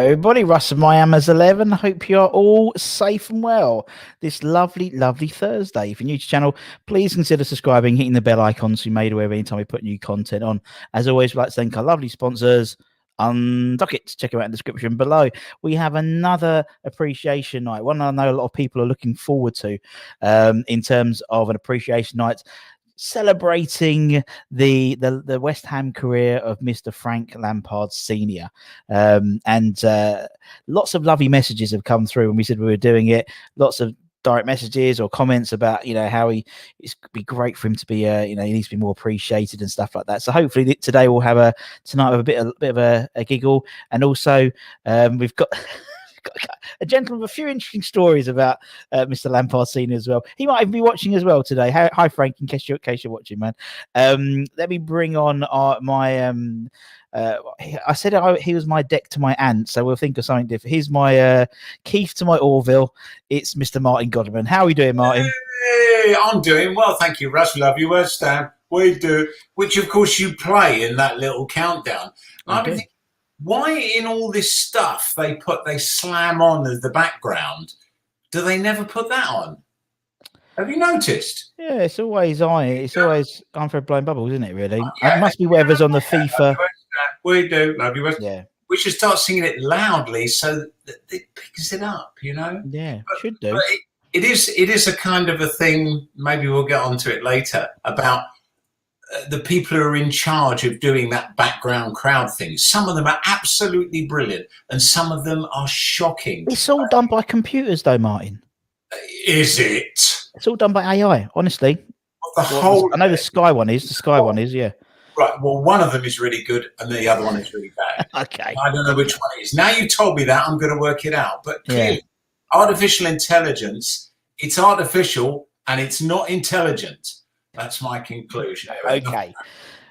Everybody, Russ and Miami's 11. Hope you're all safe and well this lovely, lovely Thursday. If you're new to the channel, please consider subscribing, hitting the bell icon so you're made aware anytime we put new content on. As always, we'd like to thank our lovely sponsors, Undocket. Check them out in the description below. We have another appreciation night, one I know a lot of people are looking forward to in terms of an appreciation night, celebrating the West Ham career of Mr. Frank Lampard Snr. And lots of lovely messages have come through when we said we were doing it. Lots of direct messages or comments about, you know, how it's be great for him to be, you know, he needs to be more appreciated and stuff like that. So hopefully today we'll have a bit of a giggle, and also we've got a gentleman with a few interesting stories about Mr. Lampard Snr as well. He might even be watching as well today. Hi, Frank, in case you're watching, man. Let me bring on my I said he was my deck to my aunt, so we'll think of something different. Here's my Keith to my Orville. It's Mr. Martin Godman. How are we doing, Martin? Hey, I'm doing well, thank you, Russ. Love you, West Ham. We do. Which, of course, you play in that little countdown. I've been thinking, why in all this stuff they slam on as the background? Do they never put that on? Have you noticed? Yeah, it's always unfair blowing bubbles, isn't it? Really, yeah, it must be whatever's on the FIFA. We do, love you. Yeah, we should start singing it loudly so that it picks it up. You know. Yeah, should do. But it is a kind of a thing. Maybe we'll get onto it later about the people who are in charge of doing that background crowd thing. Some of them are absolutely brilliant, and some of them are shocking. It's all done by computers, though, Martin. Is it? It's all done by AI, honestly. I know the Sky one is. The Sky one is, yeah. Right. Well, one of them is really good, and the other one is really bad. Okay. I don't know which one it is. Now you told me that, I'm going to work it out. But clearly, artificial intelligence, it's artificial and it's not intelligent. That's my conclusion. Okay.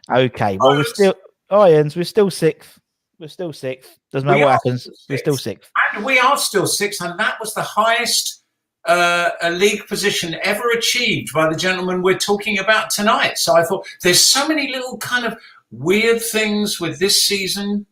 Well, we're still Irons. We're still sixth. Doesn't matter what happens. We're still sixth. And we are still sixth, and that was the highest a league position ever achieved by the gentleman we're talking about tonight. So I thought there's so many little kind of weird things with this season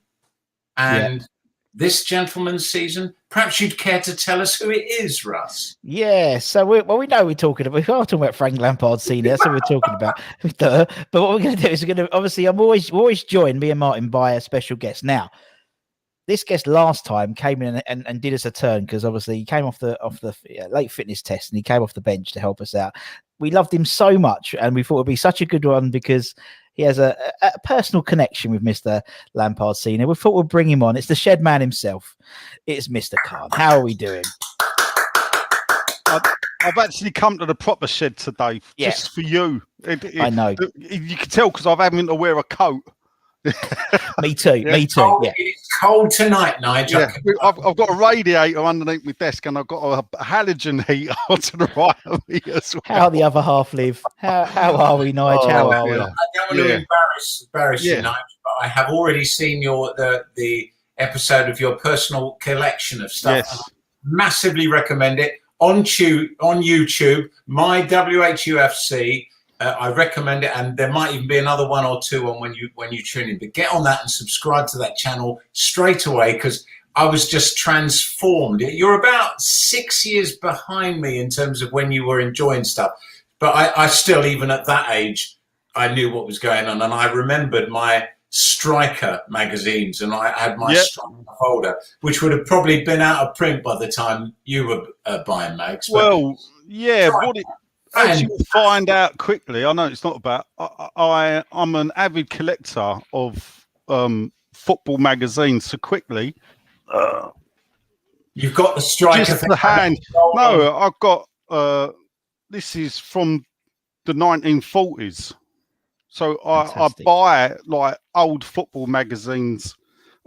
and this gentleman's season. Perhaps you'd care to tell us who it is, Russ. Yeah, so we know we're talking about. We are talking about Frank Lampard Snr. That's what we're talking about. But what we're going to do is we're going to obviously we're always joined, me and Martin, by a special guest. Now, this guest last time came in and did us a turn because obviously he came off the late fitness test and he came off the bench to help us out. We loved him so much, and we thought it'd be such a good one because he has a personal connection with Mr. Lampard Snr. We thought we'd bring him on. It's the shed man himself. It's Mr. Khan. How are we doing? I've actually come to the proper shed today just for you. I know. You can tell because I've having to wear a coat. Me too. It's cold tonight, Nigel. Yeah. I've got a radiator underneath my desk, and I've got a halogen heater to the right of me as well. How the other half live? How are we, Nigel? How are we? I don't want to embarrass you, Nigel, but I have already seen the episode of your personal collection of stuff. Yes. And I massively recommend it on YouTube. My WHUFC. I recommend it, and there might even be another one or two on when you tune in. But get on that and subscribe to that channel straight away because I was just transformed. You're about 6 years behind me in terms of when you were enjoying stuff, but I still, even at that age, I knew what was going on, and I remembered my Striker magazines, and I had my Striker folder, which would have probably been out of print by the time you were buying mags. Well, yeah. As you'll find out quickly, I know it's not about. I'm an avid collector of football magazines. So quickly, you've got the Striker. Just the hand. No, I've got. This is from the 1940s. So I buy like old football magazines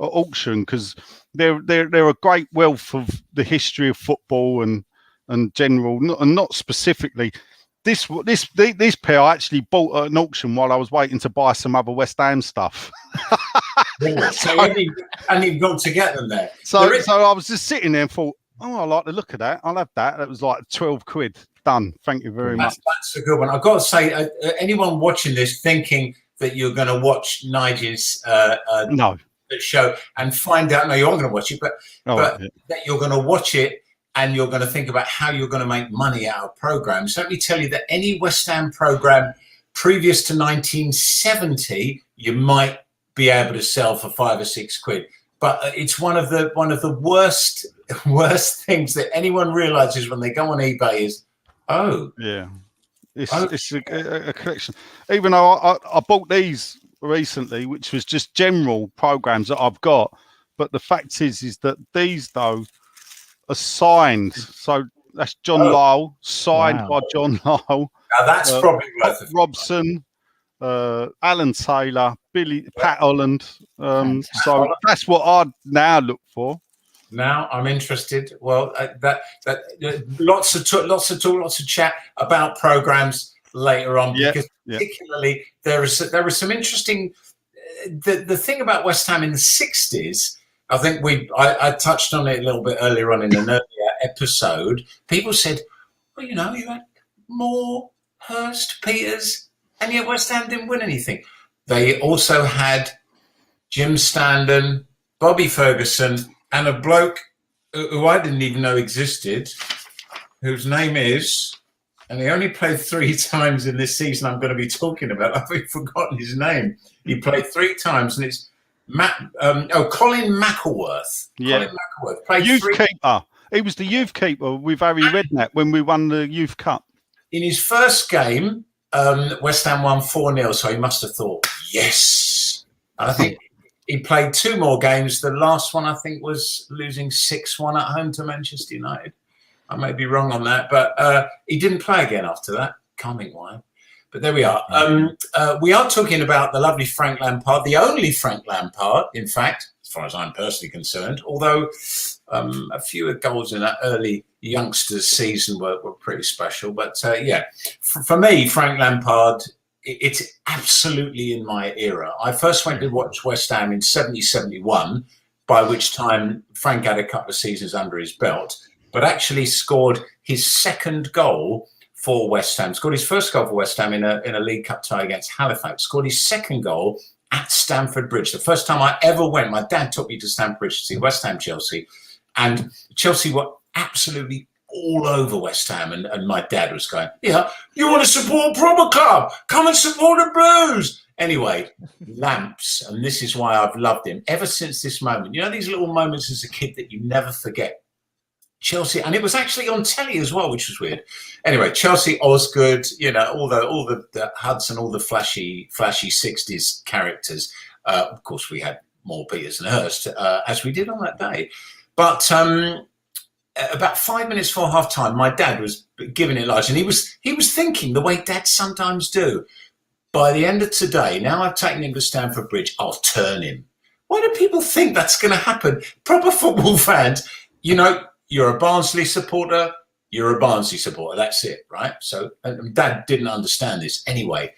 at auction because they're a great wealth of the history of football and general, and not specifically. This pair I actually bought at an auction while I was waiting to buy some other West Ham stuff. So you hadn't got to get them there. So I was just sitting there and thought, I like the look of that. I'll have that. That was like 12 quid. Done. Thank you very much. That's a good one. I've got to say, anyone watching this thinking that you're going to watch Nigel's show and find out. No, you aren't going to watch it, but that you're going to watch it and you're going to think about how you're going to make money out of programs. Let me tell you that any West Ham program previous to 1970, you might be able to sell for £5 or £6. But it's one of the worst things that anyone realizes when they go on eBay is, it's a collection. Even though I bought these recently, which was just general programs that I've got, but the fact is that these though are signed. So that's John Lyle, signed by John Lyle. Now that's probably worth it. Robson, Alan Taylor, Pat Holland. So that's what I'd now look for. Now I'm interested. Well, lots of talk, lots of chat about programs later on, because particularly there are some interesting. The thing about West Ham in the 60s, I think I touched on it a little bit earlier on in an earlier episode. People said, well, you had Moore, Hurst, Peters, and yet West Ham didn't win anything. They also had Jim Standen, Bobby Ferguson, and a bloke who I didn't even know existed, whose name is, and he only played 3 times in this season I'm going to be talking about. I've forgotten his name. He played 3 times, and it's Colin Mackleworth. Yeah. Colin Mackleworth played youth keeper. He was the youth keeper with Harry Redknapp when we won the Youth Cup. In his first game, West Ham won 4-0, so he must have thought, yes. I think he played 2 more games. The last one, I think, was losing 6-1 at home to Manchester United. I may be wrong on that, but he didn't play again after that. Can't think why. But there we are. We are talking about the lovely Frank Lampard, the only Frank Lampard, in fact, as far as I'm personally concerned, although a few goals in that early youngsters season were pretty special. But for me, Frank Lampard, it's absolutely in my era. I first went to watch West Ham in 70-71, by which time Frank had a couple of seasons under his belt, but actually scored his second goal for West Ham. Scored his first goal for West Ham in a League Cup tie against Halifax. Scored his second goal at Stamford Bridge. The first time I ever went, my dad took me to Stamford Bridge to see West Ham Chelsea, and Chelsea were absolutely all over West Ham, and my dad was going, you want to support a proper club? Come and support the Blues. Anyway, Lamps, and this is why I've loved him ever since this moment. You know, these little moments as a kid that you never forget. Chelsea, and it was actually on telly as well, which was weird. Anyway, Chelsea, Osgood, all the Hudson, all the flashy 60s characters. Of course, we had more Peters and Hurst, as we did on that day. But about 5 minutes before half time, my dad was giving it large, and he was thinking the way dads sometimes do. By the end of today, now I've taken him to Stamford Bridge, I'll turn him. Why do people think that's going to happen? Proper football fans, you're a Barnsley supporter, you're a Barnsley supporter. That's it, right? So Dad didn't understand this. Anyway,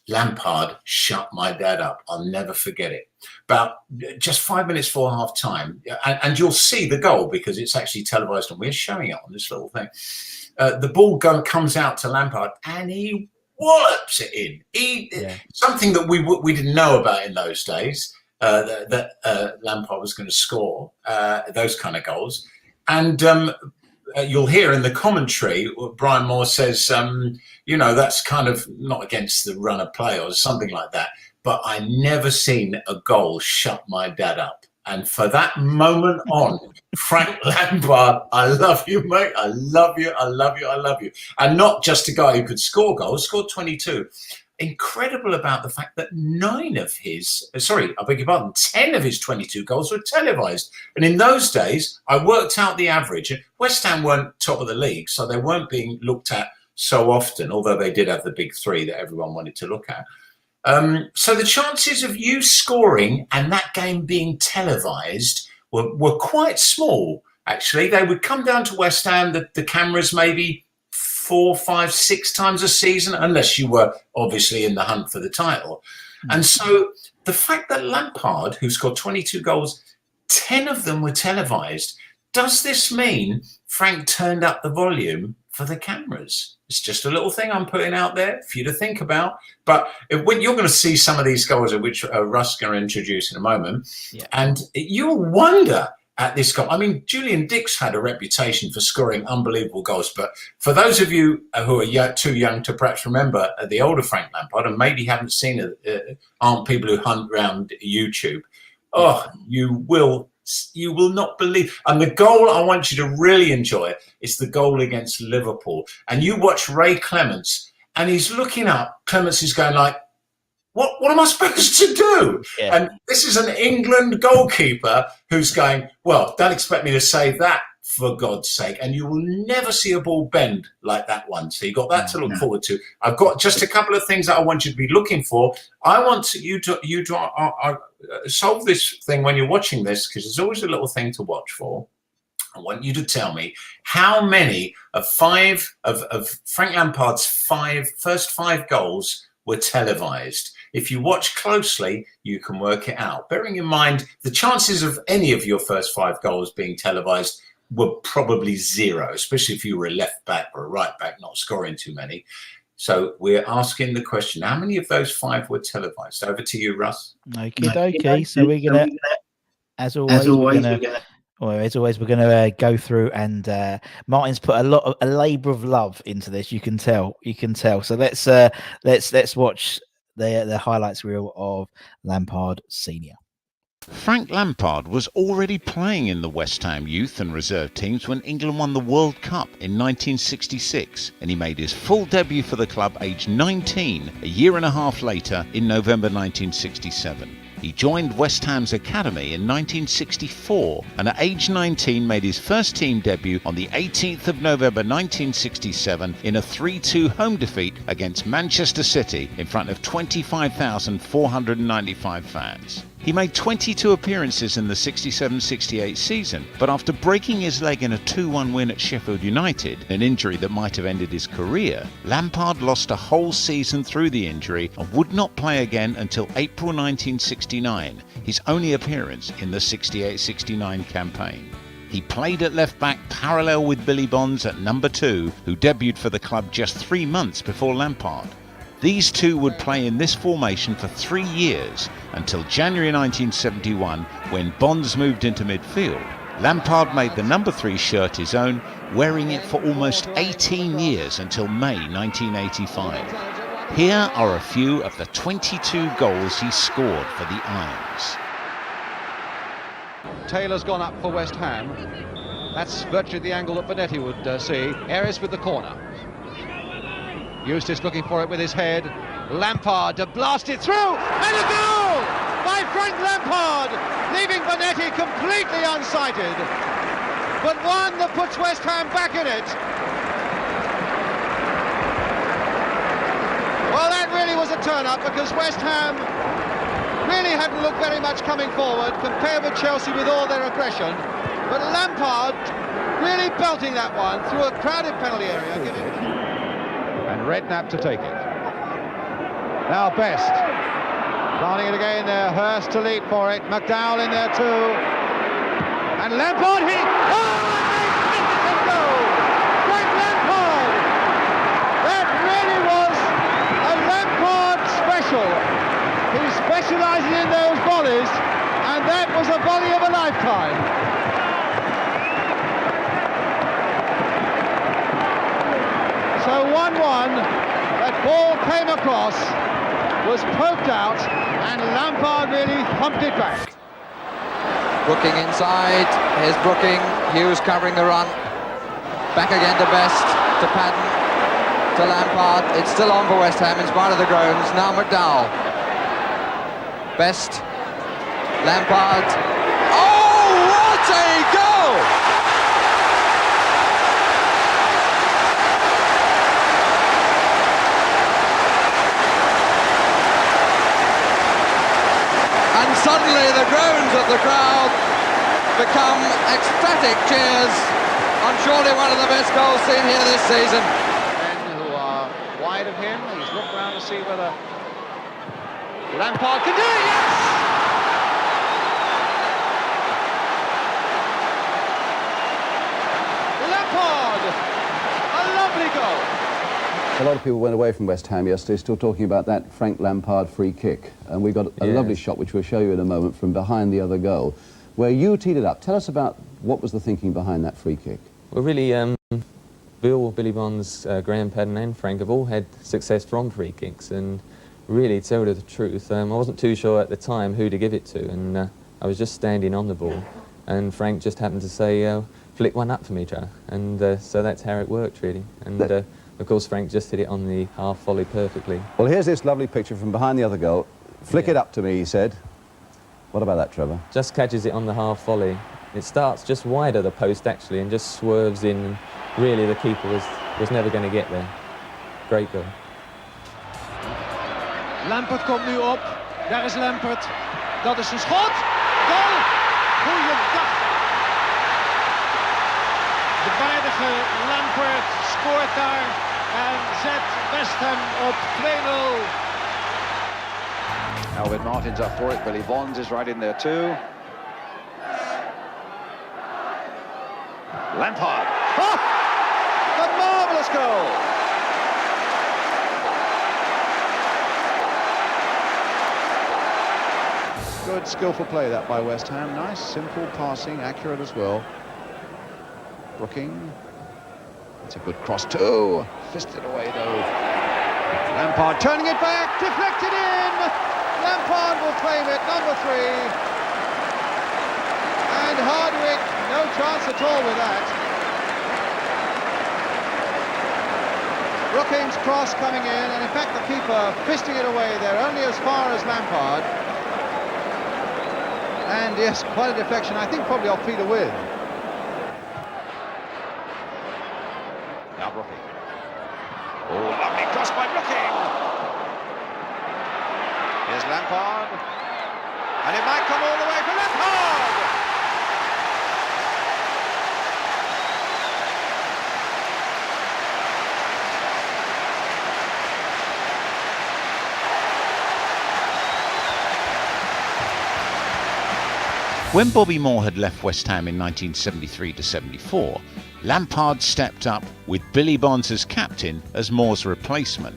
Lampard shut my dad up. I'll never forget it. About just 5 minutes before half time, and you'll see the goal because it's actually televised and we're showing it on this little thing. The ball comes out to Lampard and he wallops it in. Something that we didn't know about in those days, that Lampard was going to score those kind of goals. And you'll hear in the commentary, Brian Moore says, that's kind of not against the run of play or something like that. But I never seen a goal shut my dad up. And for that moment on, Frank Lampard, I love you, mate. I love you. I love you. I love you. And not just a guy who could score goals, scored 22. Incredible about the fact that 10 of his 22 goals were televised. And in those days, I worked out the average. West Ham weren't top of the league, so they weren't being looked at so often, although they did have the big 3 that everyone wanted to look at. So the chances of you scoring and that game being televised were quite small, actually. They would come down to West Ham, the cameras maybe 4, 5, 6 times a season, unless you were obviously in the hunt for the title. And so the fact that Lampard, who scored 22 goals, 10 of them were televised, does this mean Frank turned up the volume for the cameras. It's just a little thing I'm putting out there for you to think about. But when you're going to see some of these goals, which Russ is going to introduce in a moment, and you'll wonder at this goal. I mean, Julian Dix had a reputation for scoring unbelievable goals. But for those of you who are too young to perhaps remember the older Frank Lampard, and maybe haven't seen it, aren't people who hunt around YouTube, you will not believe. And the goal I want you to really enjoy is the goal against Liverpool. And you watch Ray Clements, and he's looking up. Clements is going like, what am I supposed to do? Yeah. And this is an England goalkeeper who's going, well, don't expect me to save that, for God's sake. And you will never see a ball bend like that one. So you've got that to look forward to. I've got just a couple of things that I want you to be looking for. I want you to solve this thing when you're watching this, because there's always a little thing to watch for. I want you to tell me how many of Frank Lampard's first five goals were televised. If you watch closely, you can work it out. Bearing in mind, the chances of any of your first five goals being televised were probably zero, especially if you were a left back or a right back not scoring too many. So we're asking the question, how many of those five were televised? Over to you, Russ. Okay. So we're going to, as always, we're going to go through, and Martin's put a labour of love into this. You can tell. So let's watch the highlights reel of Lampard Sr. Frank Lampard was already playing in the West Ham youth and reserve teams when England won the World Cup in 1966, and he made his full debut for the club aged 19 a year and a half later in November 1967. He joined West Ham's academy in 1964 and at age 19 made his first team debut on the 18th of November 1967 in a 3-2 home defeat against Manchester City in front of 25,495 fans. He made 22 appearances in the 67-68 season, but after breaking his leg in a 2-1 win at Sheffield United, an injury that might have ended his career, Lampard lost a whole season through the injury and would not play again until April 1969, his only appearance in the 68-69 campaign. He played at left back parallel with Billy Bonds at number 2, who debuted for the club just 3 months before Lampard. These two would play in this formation for 3 years until January 1971, when Bonds moved into midfield. Lampard made the number 3 shirt his own, wearing it for almost 18 years until May 1985. Here are a few of the 22 goals he scored for the Irons. Taylor's gone up for West Ham. That's virtually the angle that Bonetti would see. Harris with the corner. Eustace looking for it with his head. Lampard to blast it through, and a goal by Frank Lampard, leaving Bonetti completely unsighted, but one that puts West Ham back in it. Well, that really was a turn-up, because West Ham really hadn't looked very much coming forward compared with Chelsea with all their aggression, but Lampard really belting that one through a crowded penalty area. And Redknapp to take it. Now Best. Planting it again there. Hurst to leap for it. McDowell in there too. And Lampard hit. Oh, magnificent goal! Frank Lampard! That really was a Lampard special. He specialises in those volleys, and that was a volley of a lifetime. So 1-1, that ball came across, was poked out, and Lampard really thumped it back. Brooking inside, here's Brooking, Hughes covering the run. Back again to Best, to Padden, to Lampard. It's still on for West Ham in spite of the groans. Now McDowell. Best, Lampard. Oh, what a goal! And suddenly the groans of the crowd become ecstatic cheers on surely one of the best goals seen here this season. Men who are wide of him, he's looked round to see whether Lampard can do it, yes! Lampard! A goal. A lot of people went away from West Ham yesterday still talking about that Frank Lampard free kick. And we got a lovely shot, which we'll show you in a moment, from behind the other goal, where you teed it up. Tell us about what was the thinking behind that free kick. Well, really, Bill, Billy Bonds, Graham Paddon and Frank have all had success from free kicks, and really, to tell you the truth, I wasn't too sure at the time who to give it to, and I was just standing on the ball, and Frank just happened to say, flick one up for me, Joe, and so that's how it worked, really. And of course, Frank just hit it on the half volley perfectly. Well, here's this lovely picture from behind the other goal. Flick it up to me, he said. What about that, Trevor? Just catches it on the half volley. It starts just wide of the post, actually, and just swerves in. And really, the keeper was never going to get there. Great goal. Lampard komt nu op. Daar is Lampard. Dat is een schot. Goal! Goeiedag. De waardige Lampard scoort daar en zet West Ham op 2-0. Alvin Martin's up for it. Billy Bonds is right in there too. Lampard. Oh! A marvellous goal! Good, skillful play that by West Ham. Nice, simple passing, accurate as well. Brooking. It's a good cross too. Fisted away though. Lampard turning it back, deflected in. Lampard will claim it, number 3. And Hardwick, no chance at all with that. Brooking's cross coming in, and in fact the keeper fisting it away there, only as far as Lampard. And yes, quite a deflection, I think probably off Peter Wynn. Now Brooking. Oh, lovely cross by Brooking. Here's Lampard. And it might come all the way for Lampard! When Bobby Moore had left West Ham in 1973-74, Lampard stepped up with Billy Bonds as captain as Moore's replacement.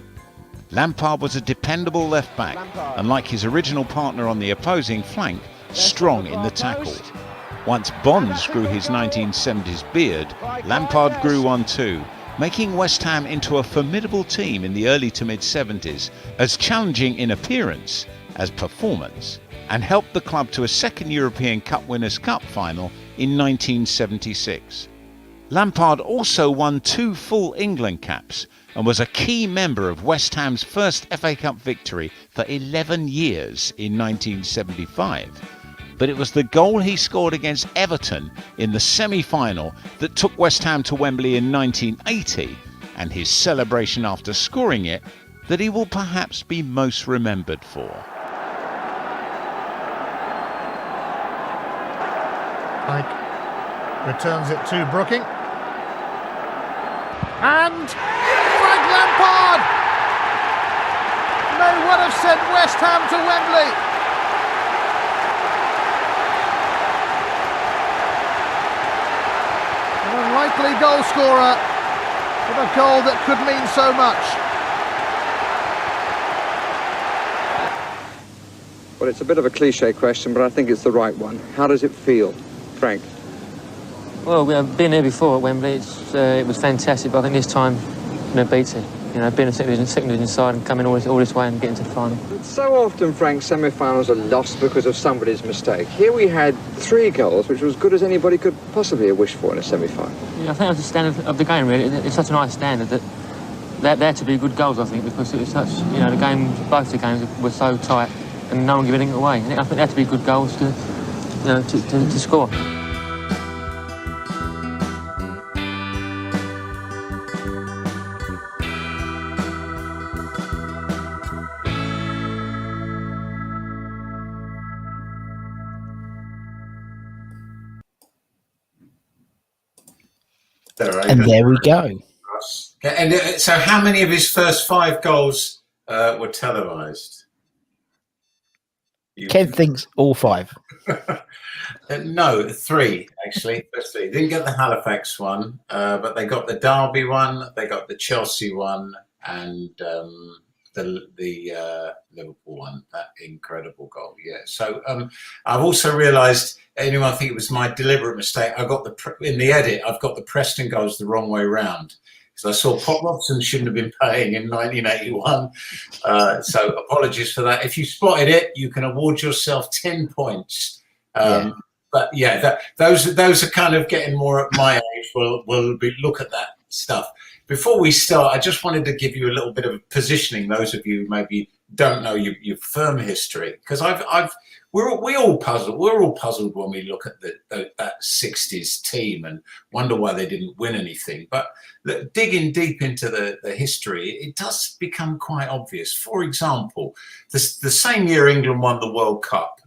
Lampard was a dependable left-back and, like his original partner on the opposing flank, strong in the tackle. Once Bonds grew his 1970s beard, Lampard grew one too, making West Ham into a formidable team in the early to mid-70s, as challenging in appearance as performance, and helped the club to a second European Cup Winners' Cup final in 1976. Lampard also won 2 full England caps and was a key member of West Ham's first FA Cup victory for 11 years in 1975. But it was the goal he scored against Everton in the semi-final that took West Ham to Wembley in 1980, and his celebration after scoring it, that he will perhaps be most remembered for. Pike returns it to Brooking. And Frank Lampard may well have sent West Ham to Wembley. An unlikely goal scorer, but a goal that could mean so much. Well, it's a bit of a cliche question, but I think it's the right one. How does it feel, Frank? Well, we've been here before at Wembley. It was fantastic, but I think this time, beats it. Being a second division side and coming all this way and getting to the final. So often, Frank, semi-finals are lost because of somebody's mistake. Here we had 3 goals, which was as good as anybody could possibly have wished for in a semi-final. Yeah, I think that's the standard of the game, really. It's such a nice standard that they had to be good goals, I think, because it was such, the game, both the games were so tight and no one giving it away. And I think they had to be good goals to score. And there we go. And so how many of his first 5 goals were televised? Ken thinks all 5. No, 3 actually. First 3. Didn't get the Halifax one, but they got the Derby one, they got the Chelsea one, and the Liverpool one. That incredible goal. Yeah. So I've also realised. Anyone think it was my deliberate mistake? I got in the edit. I've got the Preston goals the wrong way round. Because I saw Pop Robson shouldn't have been playing in 1981. So apologies for that. If you spotted it, you can award yourself 10 points. But yeah, those are kind of getting more at my age. We'll look at that stuff. Before we start, I just wanted to give you a little bit of positioning. Those of you who maybe don't know your firm history, because we're all puzzled. We're all puzzled when we look at that 60s team and wonder why they didn't win anything. But digging deep into the history, it does become quite obvious. For example, the same year England won the World Cup,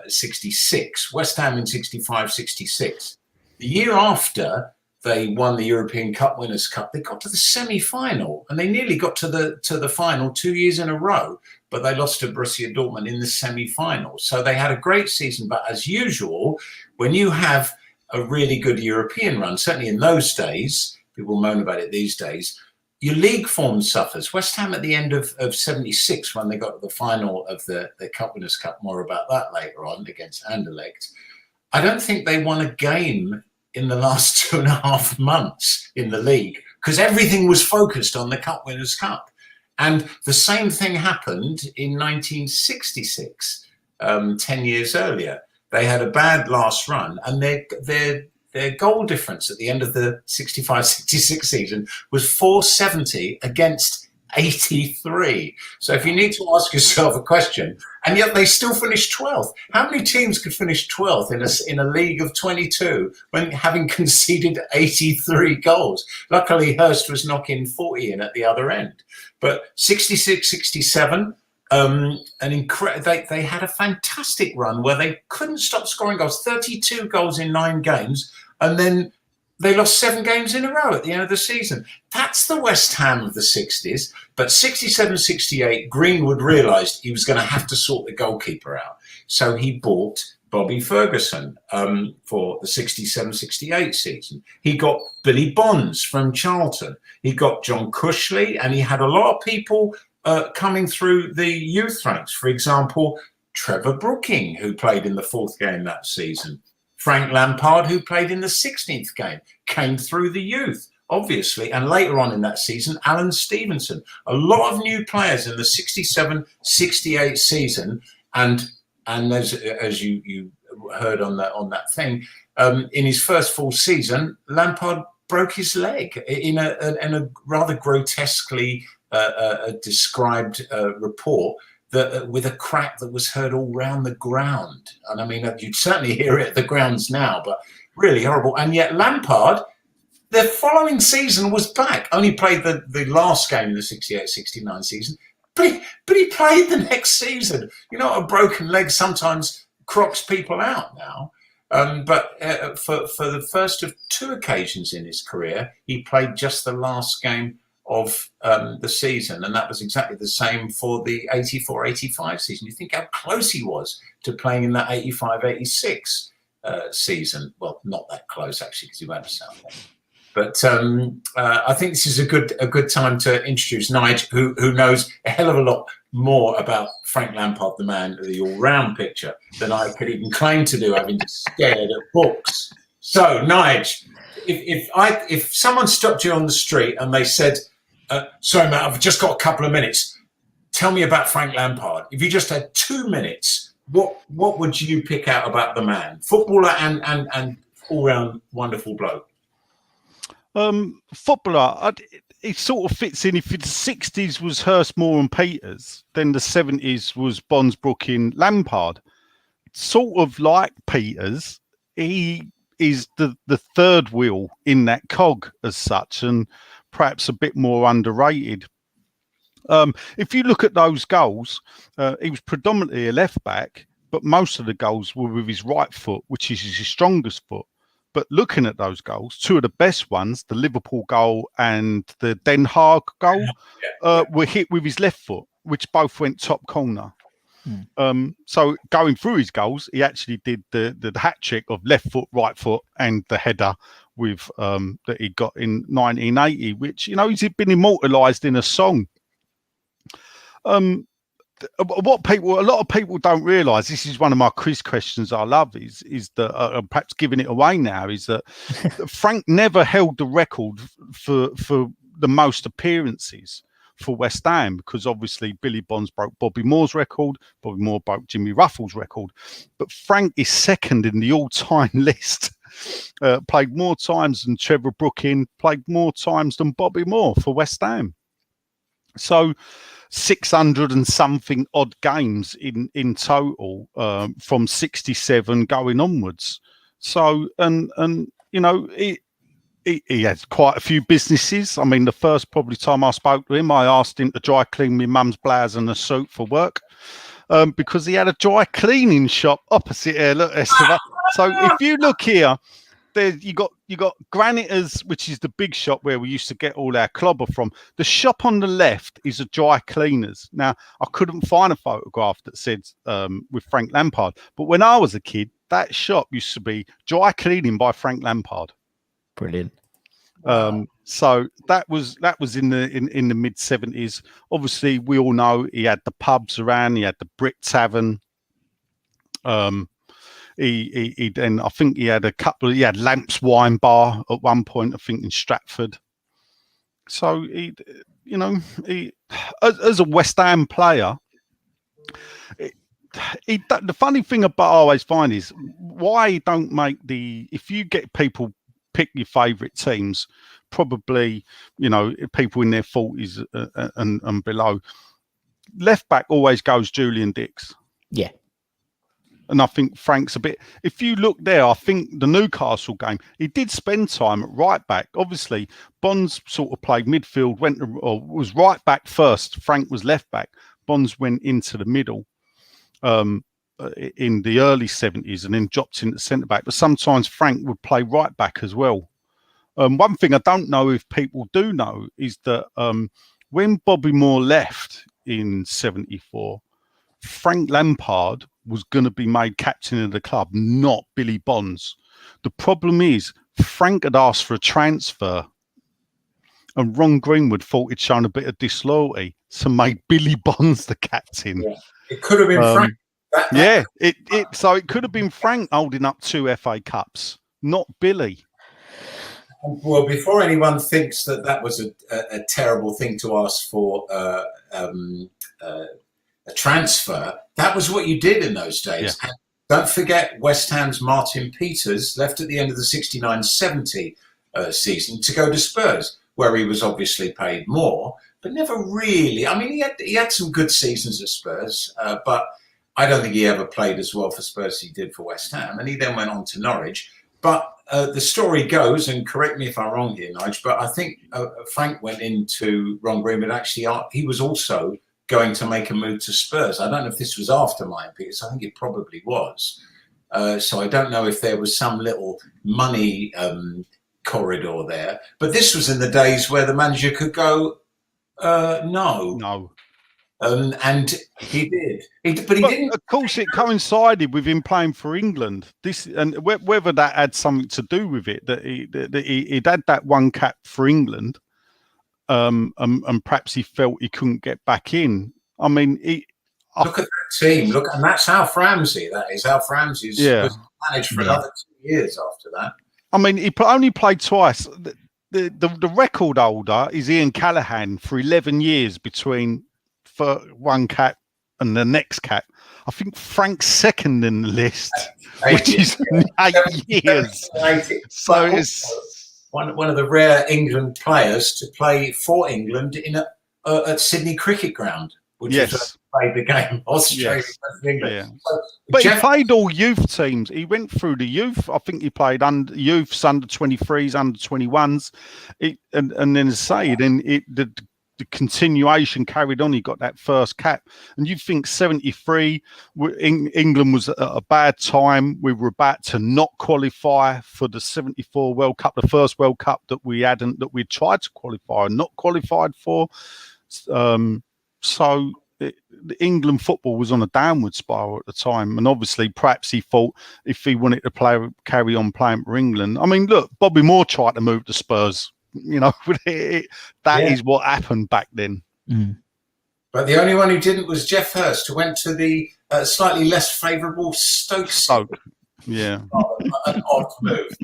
66, West Ham in 65, 66. The year after they won the European Cup Winners' Cup, they got to the semi-final, and they nearly got to the final 2 years in a row, but they lost to Borussia Dortmund in the semi-final. So they had a great season, but as usual, when you have a really good European run, certainly in those days, people moan about it these days, your league form suffers. West Ham at the end of 76, when they got to the final of the Cup Winners' Cup, more about that later on, against Anderlecht, I don't think they won a game in the last 2.5 months in the league, because everything was focused on the Cup Winners' Cup. And the same thing happened in 1966, 10 years earlier. They had a bad last run, and their goal difference at the end of the 65-66 season was 470 against 83. So if you need to ask yourself a question, and yet they still finished 12th. How many teams could finish 12th in a league of 22 when having conceded 83 goals? Luckily, Hurst was knocking 40 in at the other end. But 66, 67, they had a fantastic run where they couldn't stop scoring goals, 32 goals in 9 games, and then they lost 7 games in a row at the end of the season. That's the West Ham of the 60s. But 67, 68, Greenwood realised he was going to have to sort the goalkeeper out. So he bought Bobby Ferguson for the 67, 68 season. He got Billy Bonds from Charlton. He got John Cushley, and he had a lot of people coming through the youth ranks. For example, Trevor Brooking, who played in the 4th game that season. Frank Lampard, who played in the 16th game, came through the youth, obviously. And later on in that season, Alan Stevenson. A lot of new players in the 67, 68 season. And as you heard on that thing, in his first full season, Lampard broke his leg in a rather grotesquely described report. With a crack that was heard all round the ground. And I mean, you'd certainly hear it at the grounds now, but really horrible. And yet Lampard, the following season, was back. Only played the last game in the 68-69 season, but he played the next season. You know, a broken leg sometimes crops people out now. But for the first of 2 occasions in his career, he played just the last game of the season, and that was exactly the same for the 84-85 season. You think how close he was to playing in that 85-86 season. Well, not that close actually, because he went to Southampton. But I think this is a good time to introduce Nigel, who knows a hell of a lot more about Frank Lampard, the man, the all-round picture, than I could even claim to do, having just stared at books. So, Nigel, if someone stopped you on the street and they said, sorry, Matt, I've just got a couple of minutes. Tell me about Frank Lampard. If you just had 2 minutes, what would you pick out about the man? Footballer and all-round wonderful bloke. Footballer, it sort of fits in. If the 60s was Hurst, Moore and Peters, then the 70s was Bonds, Brooking, Lampard. Sort of like Peters, he is the third wheel in that cog as such, and perhaps a bit more underrated. If you look at those goals, he was predominantly a left back, but most of the goals were with his right foot, which is his strongest foot. But looking at those goals, 2 of the best ones, the Liverpool goal and the Den Haag goal, were hit with his left foot, which both went top corner. So going through his goals, he actually did the hat trick of left foot, right foot, and the header with that he got in 1980, which, you know, he's been immortalised in a song. What a lot of people don't realise, this is one of my quiz questions I love, is that perhaps giving it away now, is that Frank never held the record for the most appearances for West Ham, because obviously Billy Bonds broke Bobby Moore's record, Bobby Moore broke Jimmy Ruffles' record, but Frank is second in the all-time list. Played more times than Trevor Brooking, played more times than Bobby Moore for West Ham. So 600 and something odd games in total, from 67 going onwards. So, and you know, he had quite a few businesses. I mean, the first probably time I spoke to him, I asked him to dry clean my mum's blouse and a suit for work, because he had a dry cleaning shop opposite here. Look, so if you look here, there you got Granitors, which is the big shop where we used to get all our clobber from. The shop on the left is a dry cleaners. Now, I couldn't find a photograph that said with Frank Lampard, but when I was a kid, that shop used to be dry cleaning by Frank Lampard. Brilliant. So that was in the mid 70s. Obviously, we all know he had the pubs around. He had the Brit Tavern. He then, I think he had he had Lamps Wine Bar at one point, I think in Stratford. So he as a West Ham player, the funny thing about I always find is why he don't make if you get people pick your favourite teams, probably, you know, people in their 40s and below, left back always goes Julian Dix. Yeah. And I think Frank's a bit, if you look there, I think the Newcastle game, he did spend time at right back. Obviously, Bonds sort of played midfield, was right back first. Frank was left back. Bonds went into the middle in the early 70s and then dropped into centre back. But sometimes Frank would play right back as well. One thing I don't know if people do know is that when Bobby Moore left in 74, Frank Lampard was going to be made captain of the club, not Billy Bonds. The problem is Frank had asked for a transfer and Ron Greenwood thought he'd shown a bit of disloyalty, so made Billy Bonds the captain. Yeah. It could have been Frank. So it could have been Frank holding up 2 FA Cups, not Billy. Well, before anyone thinks that was a terrible thing to ask for a transfer, that was what you did in those days. Yeah. And don't forget West Ham's Martin Peters left at the end of the 69-70 season to go to Spurs, where he was obviously paid more, but never really. I mean, he had some good seasons at Spurs, but I don't think he ever played as well for Spurs as he did for West Ham. And he then went on to Norwich. But the story goes, and correct me if I'm wrong here, Nigel, but I think Frank went into Ron Greenwood. Actually, he was also going to make a move to Spurs. I don't know if this was after Martin Peters. I think it probably was. So I don't know if there was some little money corridor there. But this was in the days where the manager could go, no. And he did. But he didn't. Of course, it coincided with him playing for England. And whether that had something to do with it, that he'd had that one cap for England, and perhaps he felt he couldn't get back in. I mean, look at that team. And that's Alf Ramsey. That is Alf Ramsey's was managed for another 2 years after that. I mean, he only played twice. The record holder is Ian Callaghan for 11 years between for one cap and the next cap. I think Frank's second in the list, which is 8 years. So it's one of the rare England players to play for England at Sydney Cricket Ground, which is where he played the game. Australia versus England. Yeah. So, but he played all youth teams. He went through the youth. I think he played youths, under 23s, under 21s, and then the continuation carried on. He got that first cap, and you think 73, England was at a bad time. We were about to not qualify for the 74 World Cup, the first World Cup that we'd tried to qualify and not qualified for. So England football was on a downward spiral at the time, and obviously perhaps he thought if he wanted to carry on playing for England. I mean, look, Bobby Moore tried to move to Spurs. You know, that is what happened back then. Mm. But the only one who didn't was Jeff Hurst, who went to the slightly less favourable Stoke. Yeah. An odd move.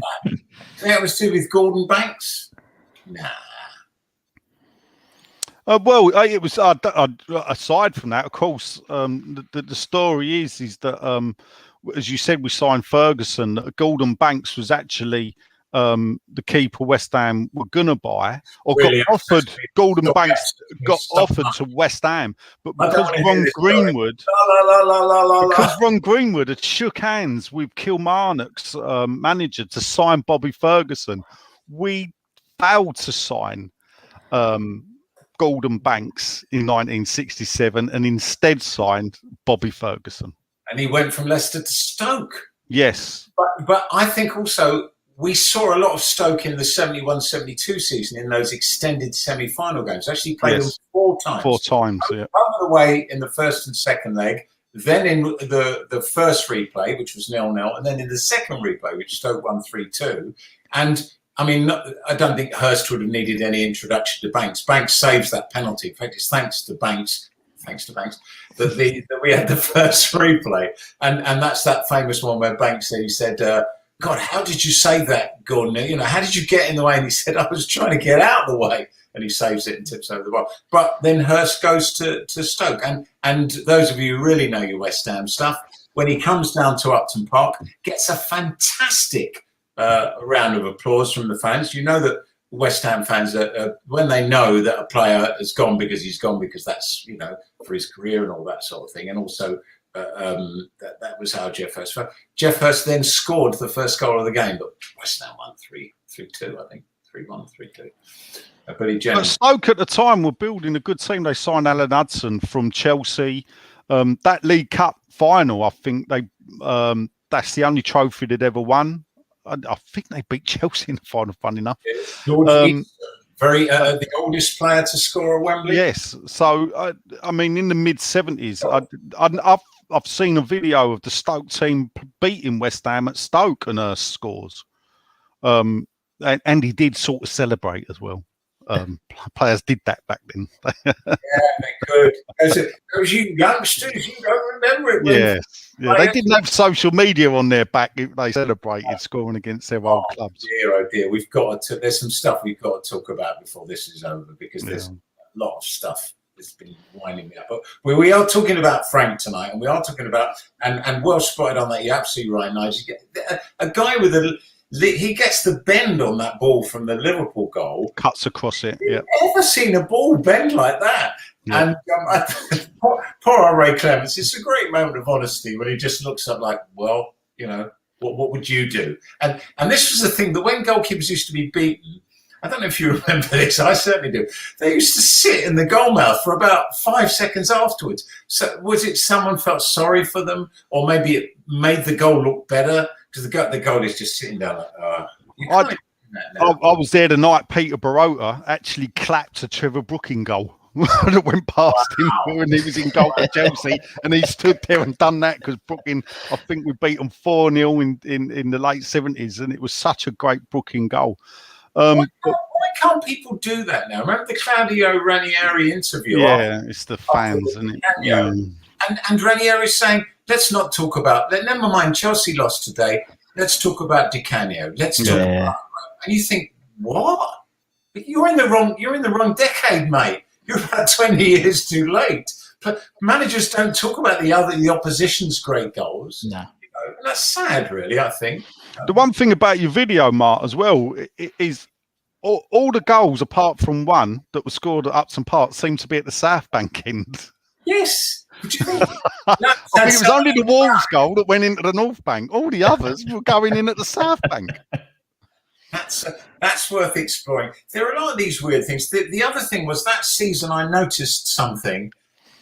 That was to do with Gordon Banks? Nah. Well, it was. Aside from that, of course, the story is that, as you said, we signed Ferguson. Gordon Banks was actually the keeper West Ham were gonna buy, or really got offered. Gordon Banks got offered to West Ham, but because Ron Greenwood had shook hands with Kilmarnock's manager to sign Bobby Ferguson, we failed to sign Gordon Banks in 1967 and instead signed Bobby Ferguson. And he went from Leicester to Stoke. Yes. But I think also we saw a lot of Stoke in the 71-72 season in those extended semi-final games. Actually played them 4 times. 4 times, yeah. Out of the way in the first and second leg, then in the first replay, which was 0-0, and then in the second replay, which Stoke won 3-2. And I mean, I don't think Hurst would have needed any introduction to Banks. Banks saves that penalty. In fact, it's thanks to Banks that we had the first replay. And that's that famous one where Banks said, he said, God, how did you save that, Gordon? You know, how did you get in the way? And he said, I was trying to get out of the way. And he saves it and tips over the bar. But then Hurst goes to Stoke. And those of you who really know your West Ham stuff, when he comes down to Upton Park, gets a fantastic round of applause from the fans. You know that West Ham fans, when they know that a player has gone because he's gone, because that's, you know, for his career and all that sort of thing. And also that was how Jeff Hurst felt. Jeff Hurst then scored the first goal of the game, but West Ham won 3-2, I think. 3-1, 3-2. But Stoke at the time were building a good team. They signed Alan Hudson from Chelsea. That League Cup final, I think that's the only trophy they'd ever won. I think they beat Chelsea in the final, fun enough. The oldest player to score at Wembley. Yes. So, I mean, in the mid-70s, I've seen a video of the Stoke team beating West Ham at Stoke and Hurst scores. And he did sort of celebrate as well. Players did that back then. Yeah, they could. As you youngsters, you don't remember it. Yeah, they didn't have social media on their back if they celebrated scoring against their old clubs. Oh dear, we've got to. There's some stuff we've got to talk about before this is over, because there's a lot of stuff that's been winding me up. But we are talking about Frank tonight, and we are talking about and well spotted on that. You're absolutely right, Nigel. A guy with he gets the bend on that ball from the Liverpool goal. Cuts across it. Yeah. I've never seen a ball bend like that. Yeah. And poor Ray Clements. It's a great moment of honesty when he just looks up like, well, you know, what would you do? And this was the thing that when goalkeepers used to be beaten, I don't know if you remember this, I certainly do. They used to sit in the goal mouth for about 5 seconds afterwards. So was it someone felt sorry for them, or maybe it made the goal look better? Because the goal is just sitting down like, I was there the night Peter Barota actually clapped a Trevor Brooking goal that went past him when he was in goal for Chelsea, and he stood there and done that because Brooking, I think we beat them 4-0 in the late 70s, and it was such a great Brooking goal. Why can't people do that now? Remember the Claudio Ranieri interview? Yeah, it's the fans, isn't it? Yeah. And Ranieri saying, let's not talk about, never mind, Chelsea lost today. Let's talk about Di Canio. Let's talk about, and you think, what? You're in the wrong decade, mate. You're about 20 years too late. But managers don't talk about the opposition's great goals. No. You know, and that's sad, really, I think. The one thing about your video, Mark, as well, is all the goals apart from one that was scored at Upton Park seem to be at the South Bank end. Yes. What do you think? I think it was only the Wolves goal that went into the North Bank. All the others were going in at the South Bank. That's worth exploring. There are a lot of these weird things. The other thing was that season I noticed something.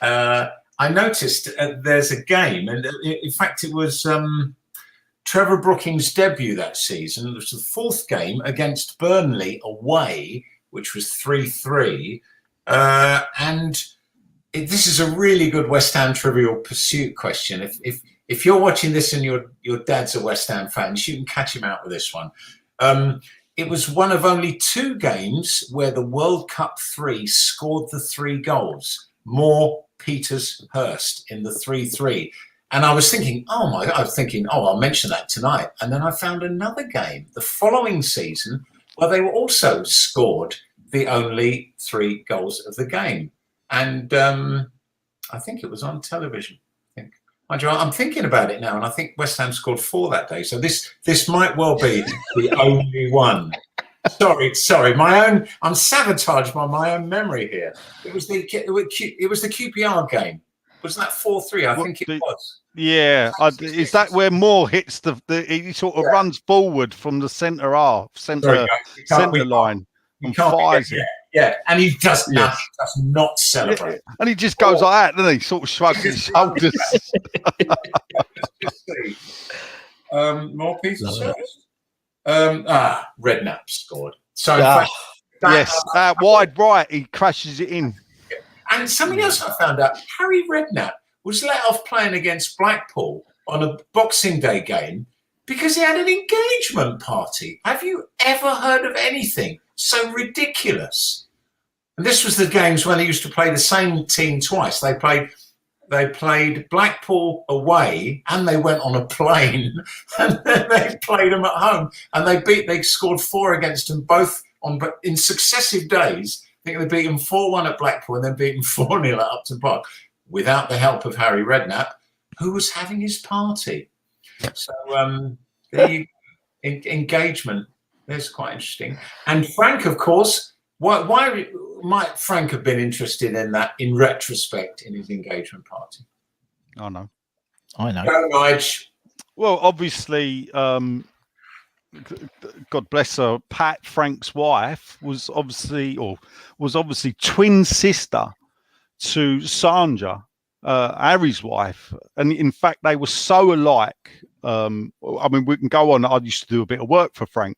I noticed there's a game, and in fact it was Trevor Brooking's debut that season. It was the 4th game against Burnley away, which was 3-3. And this is a really good West Ham Trivial Pursuit question. If you're watching this and your dad's a West Ham fan, you can catch him out with this one. It was one of only 2 games where the World Cup 3 scored the 3 goals. Moore, Peters, Hurst in the 3-3. And I was thinking, I'll mention that tonight. And then I found another game the following season where they were also scored the only 3 goals of the game. And I think it was on television. I'm thinking about it now, and I think West Ham scored 4 that day. So this might well be the only one. Sorry, I'm sabotaged by my own memory here. It was the QPR game. Wasn't that 4-3? I think it was. Yeah, is that where Moore hits he sort of runs forward from the centre line and fires it? Yeah, and he does not celebrate. Yeah. And he just goes like that, doesn't he? Sort of shrugs his shoulders. More pieces. Redknapp scored. So wide right, he crashes it in. And something else I found out: Harry Redknapp was let off playing against Blackpool on a Boxing Day game because he had an engagement party. Have you ever heard of anything so ridiculous? And this was the games when they used to play the same team twice. They played Blackpool away, and they went on a plane, and then they played them at home, and they scored 4 against them both in successive days. I think they beat them 4-1 at Blackpool and then beat them 4-0 at Upton Park without the help of Harry Redknapp, who was having his party. So there you engagement. That's quite interesting. And Frank, of course, why might Frank have been interested in that in retrospect in his engagement party? I know. Go, Nige. Well, obviously, God bless her, Pat, Frank's wife, was obviously twin sister to Sandra, Harry's wife. And in fact, they were so alike. I mean, we can go on. I used to do a bit of work for Frank.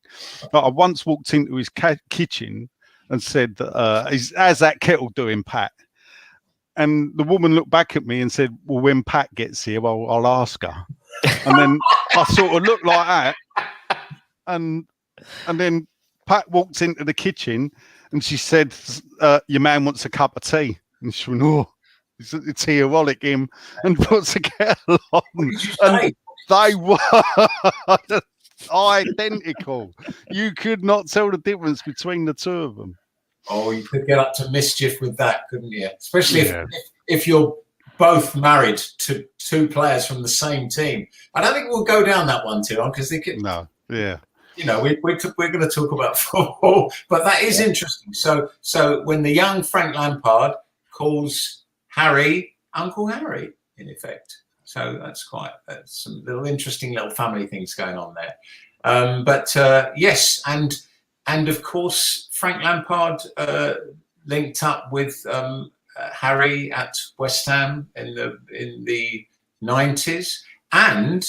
But I once walked into his kitchen and said, how's that kettle doing, Pat? And the woman looked back at me and said, well, when Pat gets here, well, I'll ask her. And then I sort of looked like that. And then Pat walked into the kitchen and she said, your man wants a cup of tea. And she went, oh, it's heroic him, and puts a kettle on. And they were identical. You could not tell the difference between the 2 of them. Oh, you could get up to mischief with that, couldn't you? Especially if you're both married to 2 players from the same team. I don't think we'll go down that one too long because they could. No, yeah. You know, we're going to talk about football, but that is interesting. So when the young Frank Lampard calls Harry Uncle Harry, in effect. So that's some little interesting little family things going on there. But yes, and of course Frank Lampard linked up with Harry at West Ham in the 90s, and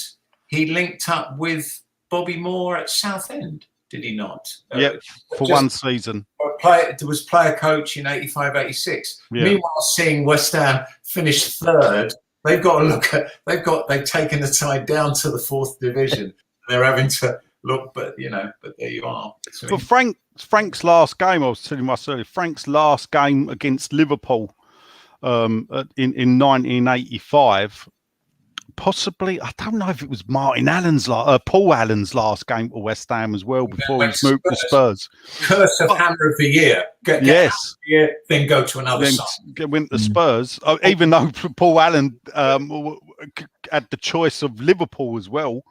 he linked up with Bobby Moore at Southend, did he not? Yeah, for one season. There was player coach in 85-86. Yeah. Meanwhile, seeing West Ham finish 3rd, they've got to look at they've taken the side down to the 4th division. They're having to look, but there you are. But Frank's last game, I was telling myself earlier, Frank's last game against Liverpool in 1985. Possibly, I don't know if it was Paul Allen's last game for West Ham as well before he moved to Spurs. Curse of Hammer of the Year. Get yes. The year, then go to another side. Went to Spurs, even though Paul Allen had the choice of Liverpool as well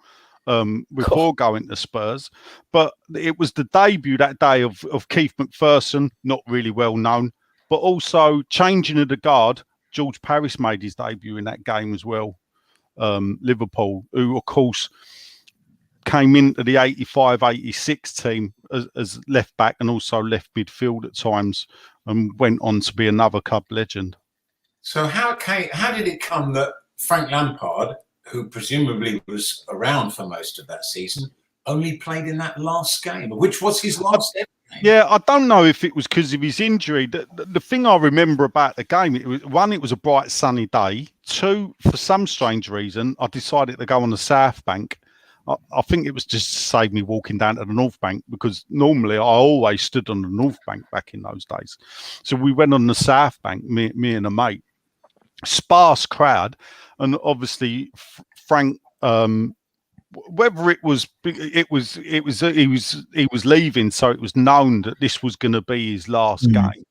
before going to Spurs. But it was the debut that day of Keith McPherson, not really well known, but also changing of the guard. George Parris made his debut in that game as well. Liverpool, who of course came into the 85-86 team as left back and also left midfield at times, and went on to be another club legend. So how did it come that Frank Lampard, who presumably was around for most of that season, only played in that last game, which was his last ever Yeah, I don't know if it was because of his injury. The thing I remember about the game, it was a bright sunny day. Two, for some strange reason, I decided to go on the South Bank. I think it was just to save me walking down to the North Bank, because normally I always stood on the North Bank back in those days. So we went on the South Bank, me and a mate. Sparse crowd, and obviously Frank. Whether he was leaving, so it was known that this was going to be his last game.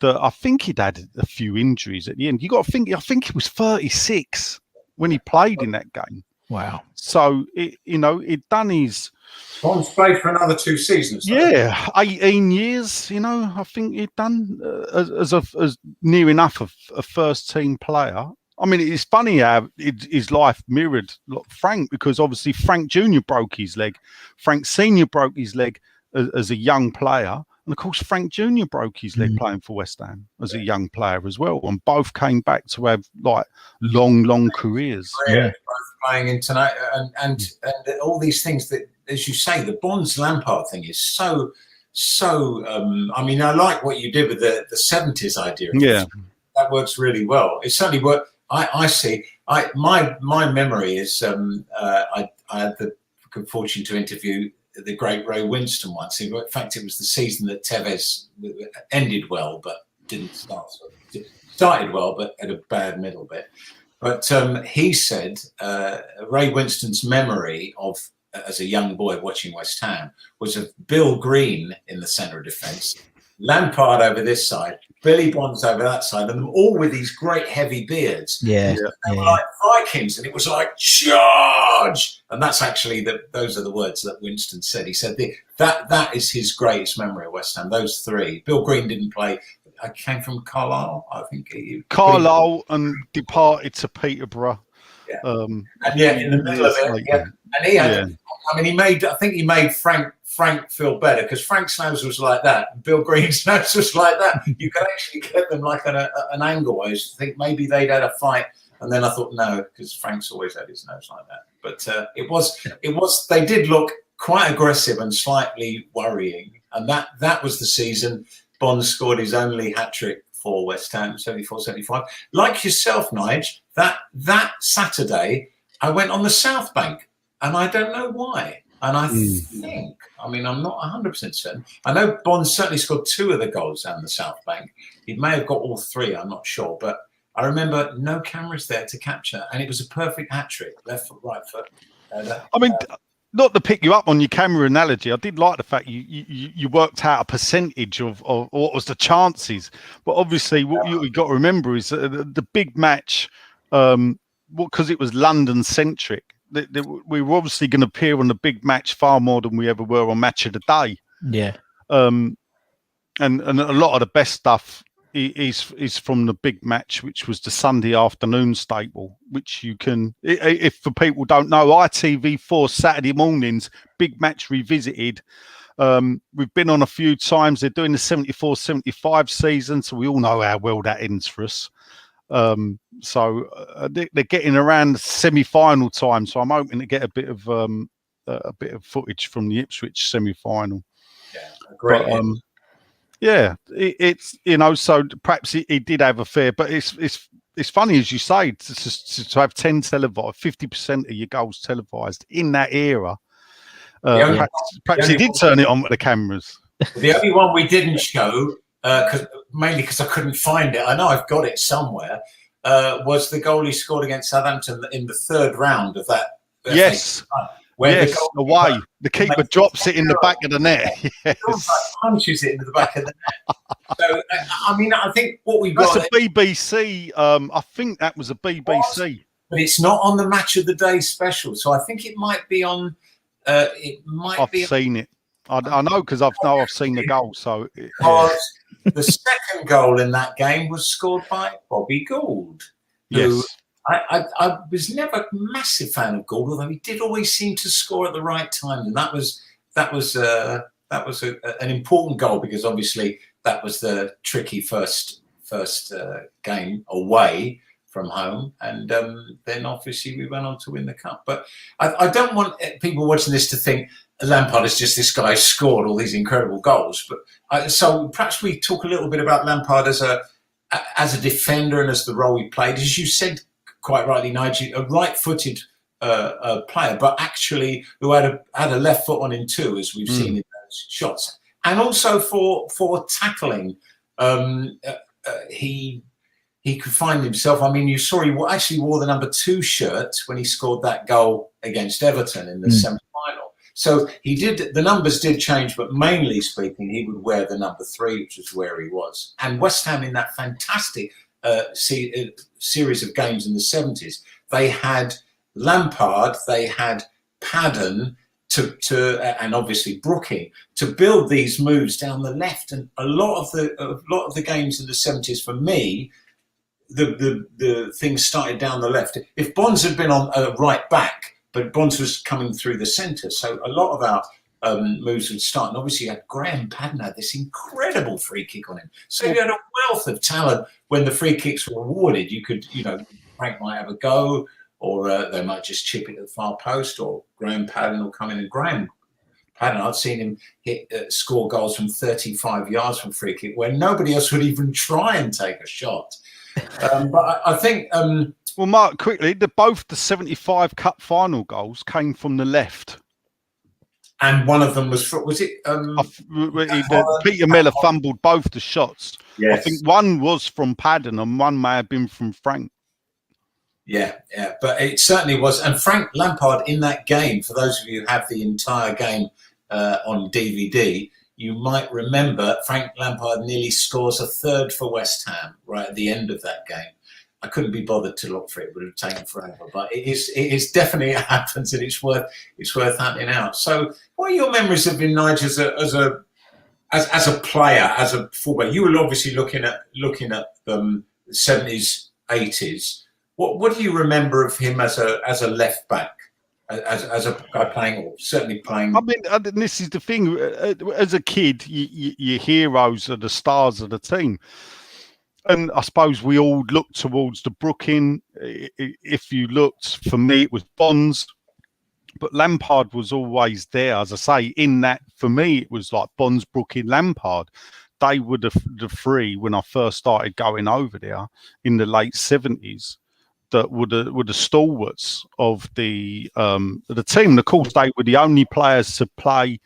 That I think he'd had a few injuries at the end. You got to think. I think he was 36 when he played in that game. Wow. So he'd done his. Bonds played for another 2 seasons. Yeah, 18 years. I think he'd done as near enough of a first team player. I mean, it's funny how his life mirrored Frank, because obviously Frank Jr. broke his leg. Frank Sr. broke his leg as a young player. And, of course, Frank Jr. broke his leg playing for West Ham as a young player as well. And both came back to have, long careers. Yeah. Both playing in tonight. And all these things that, as you say, the Bonds-Lampard thing is so I mean, I like what you did with the 70s idea. Yeah. That works really well. It certainly worked. I see. My memory is I had the good fortune to interview the great Ray Winston once. In fact, it was the season that Tevez ended well, but didn't start. Started well, but had a bad middle bit. But he said Ray Winston's memory of, as a young boy watching West Ham, was of Bill Green in the centre of defence, Lampard over this side, Billy Bonds over that side, and them all with these great heavy beards. Yeah. They were like Vikings, and it was like, charge! And that's actually, those are the words that Winston said. He said that is his greatest memory of West Ham, those three. Bill Green didn't play. I came from Carlisle, I think. Carlisle, and departed to Peterborough. Yeah. And in the middle of it, and he had, I mean, I think he made Frank feel better, because Frank's nose was like that, and Bill Green's nose was like that. You could actually get them like an angle. I used to think maybe they'd had a fight, and then I thought no, because Frank's always had his nose like that. But it was they did look quite aggressive and slightly worrying, and that was the season Bonds scored his only hat-trick for West Ham, 74-75. Like yourself, Nige, that Saturday I went on the South Bank, and I don't know why. And I think, I mean, I'm not 100% certain. I know Bonds certainly scored 2 of the goals down the South Bank. He may have got all 3, I'm not sure. But I remember no cameras there to capture, and it was a perfect hat-trick, left foot, right foot. I mean, not to pick you up on your camera analogy, I did like the fact you worked out a percentage of what was the chances. But obviously, what you got to remember is the big match, because it was London-centric, we were obviously going to appear on the big match far more than we ever were on Match of the Day. Yeah. And a lot of the best stuff is from the big match, which was the Sunday afternoon staple, which you can, if for people don't know, ITV4 Saturday mornings, Big Match Revisited. We've been on a few times. They're doing the 74-75 season, so we all know how well that ends for us. So they're getting around the semi-final time, so I'm hoping to get a bit of footage from the Ipswich semi-final. Yeah, great. But, it's so perhaps he did have a fair, but it's funny, as you say, to have 10 televised, 50% of your goals televised in that era. Perhaps he did turn it on with the cameras. The only one we didn't show, mainly because I couldn't find it, I know I've got it somewhere, was the goal he scored against Southampton in the 3rd round of that. Yes. Away. The keeper drops it in the back of the net. Yes. Punches it into the back of the net. So, I mean, I think what we've got... That's a BBC. I think that was a BBC. But it's not on the Match of the Day special, so I think it might be on... I've seen it. I know, because I've seen the goal. So the second goal in that game was scored by Bobby Gould. Yes. I was never a massive fan of Gould, although he did always seem to score at the right time, and that was an important goal, because obviously that was the tricky first game away, from home, and then obviously we went on to win the cup. But I don't want people watching this to think Lampard is just this guy who scored all these incredible goals. But so perhaps we talk a little bit about Lampard as a defender and as the role he played. As you said quite rightly, Nigel, a right-footed player, but actually who had a left foot on him too, as we've seen in those shots, and also for tackling. He could find himself. I mean, you saw he actually wore the number 2 shirt when he scored that goal against Everton in the semi-final. So he did. The numbers did change, but mainly speaking, he would wear the number 3, which is where he was. And West Ham in that fantastic series of games in the 70s, they had Lampard, they had Padden, and obviously Brooking to build these moves down the left. And a lot of the games in the 70s, for me, the things started down the left. If Bonds had been on right back, but Bonds was coming through the centre, so a lot of our moves would start. And obviously, you had Graham Padden had this incredible free kick on him. So you had a wealth of talent. When the free kicks were awarded, you could, Frank might have a go, or they might just chip it at the far post, or Graham Padden will come in. And Graham Padden, I've seen him score goals from 35 yards from free kick where nobody else would even try and take a shot. But I think... well, Mark, quickly, both the 75 Cup final goals came from the left. And one of them was it? Peter Miller fumbled both the shots. Yes. I think one was from Padden and one may have been from Frank. Yeah. But it certainly was. And Frank Lampard in that game, for those of you who have the entire game on DVD, you might remember Frank Lampard nearly scores a third for West Ham right at the end of that game. I couldn't be bothered to look for it; it would have taken forever. But it is definitely happens, and it's worth hunting out. So, what are your memories of him, Nigel, as a player, as a fullback? You were obviously looking at the 70s, 80s. What do you remember of him as a left back? As a guy playing, or certainly playing. I mean, this is the thing. As a kid, your heroes are the stars of the team, and I suppose we all looked towards the Brooking. If you looked, for me, it was Bonds, but Lampard was always there. As I say, in that, for me, it was like Bonds, Brooking, Lampard. They were the three when I first started going over there in the late 70s. That were the stalwarts of the team. Of course, they were the only players to play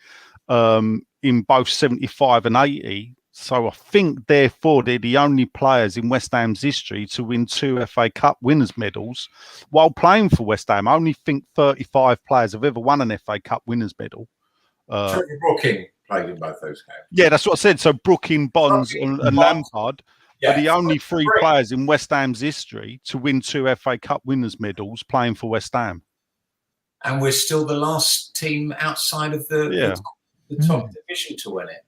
in both 75 and 80. So I think, therefore, they're the only players in West Ham's history to win 2 FA Cup winners' medals while playing for West Ham. I only think 35 players have ever won an FA Cup winners' medal. Brooking played in both those games. Yeah, that's what I said. So Brooking, Bonds, and Lampard. Are the only 3 players in West Ham's history to win 2 FA Cup winners' medals playing for West Ham. And we're still the last team outside of the top division to win it.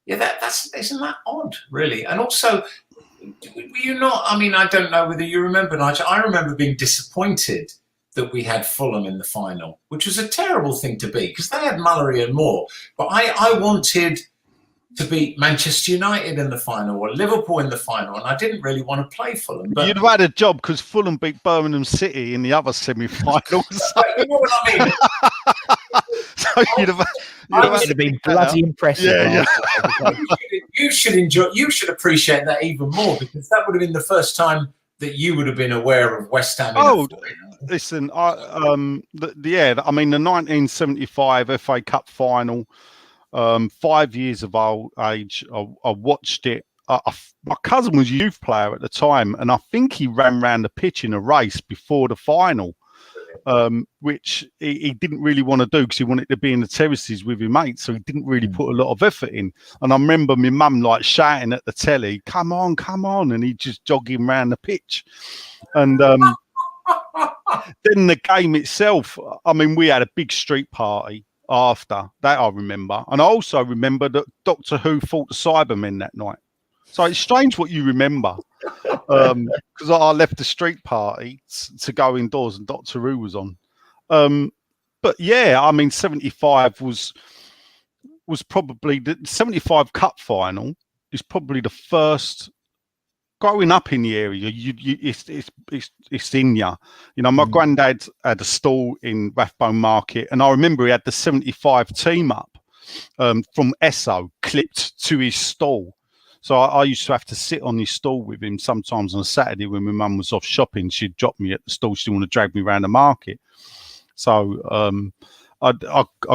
Yeah, that's isn't that odd, really? And also, were you not? I mean, I don't know whether you remember, Nigel. I remember being disappointed that we had Fulham in the final, which was a terrible thing to be because they had Mullery and Moore. But I wanted to beat Manchester United in the final or Liverpool in the final, and I didn't really want to play Fulham. But you'd have had a job because Fulham beat Birmingham City in the other semi-finals. You know what I mean? So you'd have been bloody impressive. Yeah. You should appreciate that even more because that would have been the first time that you would have been aware of West Ham. Listen, I mean, the 1975 FA Cup final. 5 years of age, I watched it. My cousin was a youth player at the time, and I think he ran around the pitch in a race before the final, which he didn't really want to do because he wanted to be in the terraces with his mates, so he didn't really put a lot of effort in. And I remember my mum like shouting at the telly, come on, and he just jogging around the pitch. And then the game itself, I mean, we had a big street party after that, I remember. And I also remember that Doctor Who fought the Cybermen that night. So it's strange what you remember. Because I left the street party to go indoors and Doctor Who was on. But yeah, I mean, 75 was probably the 75 Cup final is probably the first growing up in the area, it's in you. You know, my granddad had a stall in Rathbone Market, and I remember he had the 75 team up from Esso clipped to his stall. So I used to have to sit on his stall with him sometimes on a Saturday when my mum was off shopping. She'd drop me at the stall. She didn't want to drag me around the market. So I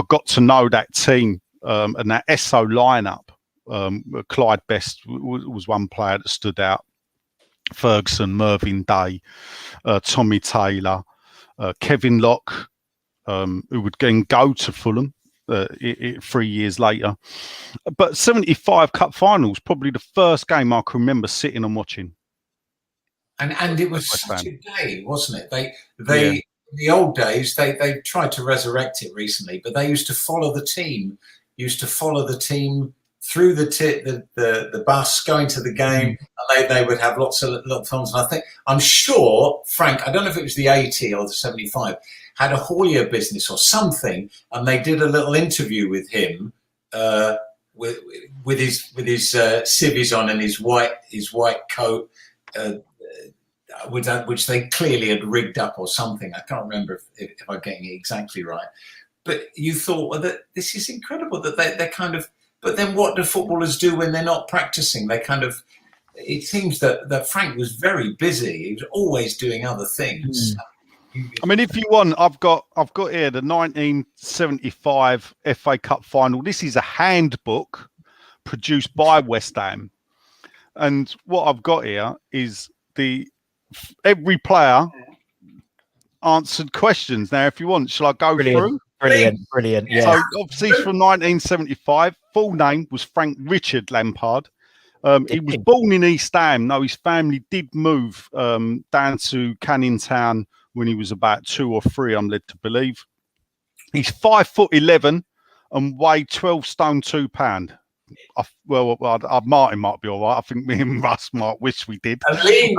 got to know that team and that Esso lineup. Clyde Best was one player that stood out. Ferguson, Mervyn Day, Tommy Taylor, Kevin Locke, who would then go to Fulham 3 years later. But 75 Cup finals, probably the first game I can remember sitting and watching. And it was such a day, wasn't it? They in the old days, they tried to resurrect it recently, but they used to follow the team. Through the bus going to the game, and they would have lots of films. And I'm sure Frank, I don't know if it was the 80 or the 75, had a haulier business or something, and they did a little interview with him with his civvies on and his white coat, which they clearly had rigged up or something. I can't remember if I'm getting it exactly right. But you thought, well, that this is incredible that they're kind of. But then what do footballers do when they're not practicing? They kind of, it seems that Frank was very busy. He was always doing other things. I mean, if you want, I've got here the 1975 FA Cup final. This is a handbook produced by West Ham. And what I've got here is every player answered questions. Now, if you want, shall I go through? Brilliant. Yeah. So obviously from 1975, full name was Frank Richard Lampard. He was born in East Ham. No, his family did move down to Canning Town when he was about 2 or 3, I'm led to believe. He's 5'11" and weighed 12 stone 2 pound. Martin might be all right. I think me and Russ might wish we did. I'll take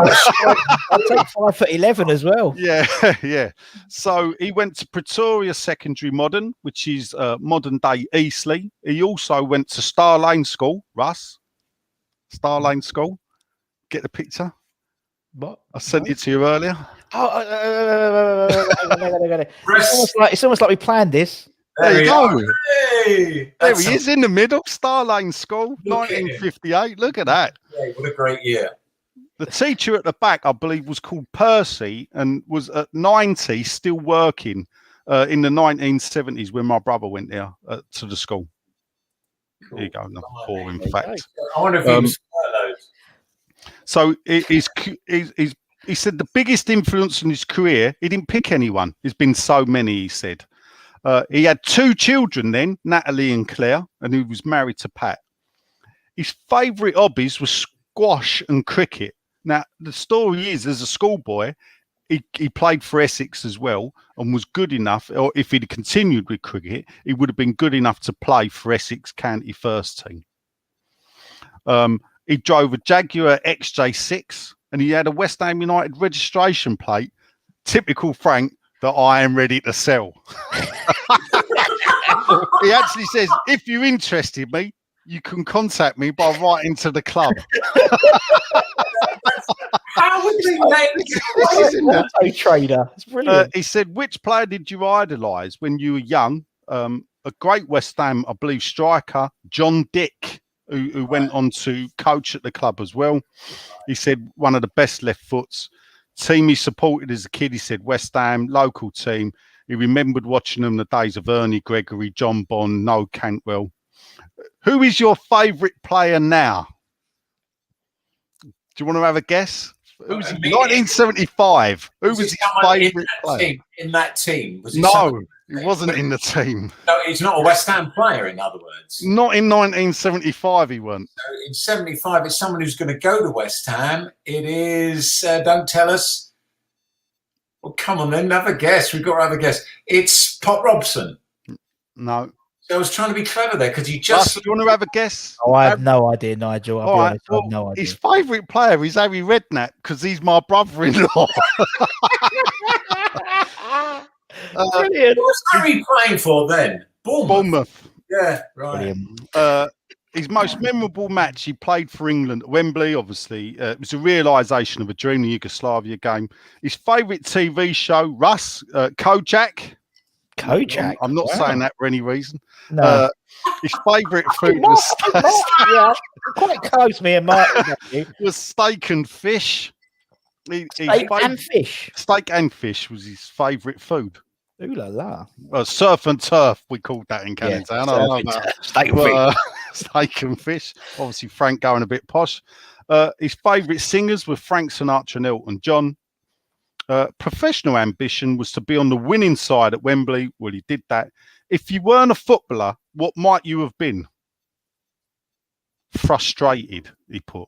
5'11" as well. Yeah. So he went to Pretoria Secondary Modern, which is modern day Eastleigh. He also went to Star Lane School. Russ, Star Lane School. Get the picture? What? I sent it to you earlier. It's almost like we planned this. There you go. Hey, there he is in the middle. Star Lane School, 1958. Look at that. Yeah, what a great year. The teacher at the back, I believe, was called Percy and was at 90 still working in the 1970s when my brother went there to the school. Cool. There you go. Another boring fact. I wonder if he was furloughed. So he said the biggest influence in his career, he didn't pick anyone. There's been so many, he said. He had 2 children then, Natalie and Claire, and he was married to Pat. His favourite hobbies were squash and cricket. Now, the story is, as a schoolboy, he played for Essex as well and was good enough, or if he'd continued with cricket, he would have been good enough to play for Essex County first team. He drove a Jaguar XJ6 and he had a West Ham United registration plate, typical Frank, that I am ready to sell. He actually says, if you're interested in me, you can contact me by writing to the club. How would he a trader? It's brilliant. He said, which player did you idolise when you were young? A great West Ham, I believe, striker, John Dick, who went on to coach at the club as well. He said one of the best left foots. Team he supported as a kid, he said West Ham, local team. He remembered watching them the days of Ernie Gregory, John Bond, Noel Cantwell. Who is your favourite player now? Do you want to have a guess? Who's 1975? Who was his favourite player? In that team? Was no, he wasn't in the team. No, he's not a West Ham player, in other words. Not in 1975, he wasn't. So in 75, it's someone who's going to go to West Ham. It is, don't tell us. Well, come on then, have a guess. We've got to have a guess. It's Pop Robson. No. So I was trying to be clever there because he just... Do you want to have a guess? Oh, I have no idea, Nigel. I'll be honest, I have no idea. His favourite player is Harry Redknapp because he's my brother-in-law. Brilliant. What was Harry playing for then? Bournemouth. Yeah, right. his most memorable match he played for England at Wembley, obviously. It was a realisation of a dream, the Yugoslavia game. His favourite TV show, Russ, Kojak. Kojak? I'm not saying that for any reason. No. His favourite food was yeah, quite close, me and Mark. was steak and fish. Steak and fish? Steak and fish was his favourite food. Ooh la la. Well, surf and turf, we called that in Canning Town. I love that. Steak and fish. Steak and fish. Obviously, Frank going a bit posh. His favourite singers were Frank Sinatra and Elton John. Professional ambition was to be on the winning side at Wembley. Well, he did that. If you weren't a footballer, what might you have been? Frustrated, he put.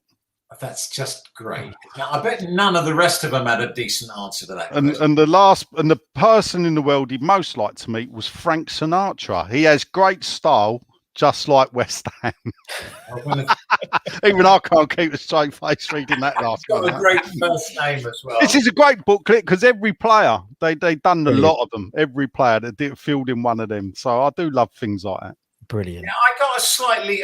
That's just great. Now, I bet none of the rest of them had a decent answer to that. And the person in the world he'd most like to meet was Frank Sinatra. He has great style, just like West Ham. Even I can't keep a straight face reading that last one. Got a great first name as well. This is a great booklet because every player, they done a lot of them. Every player that did filled in one of them. So I do love things like that. Brilliant. Yeah, I got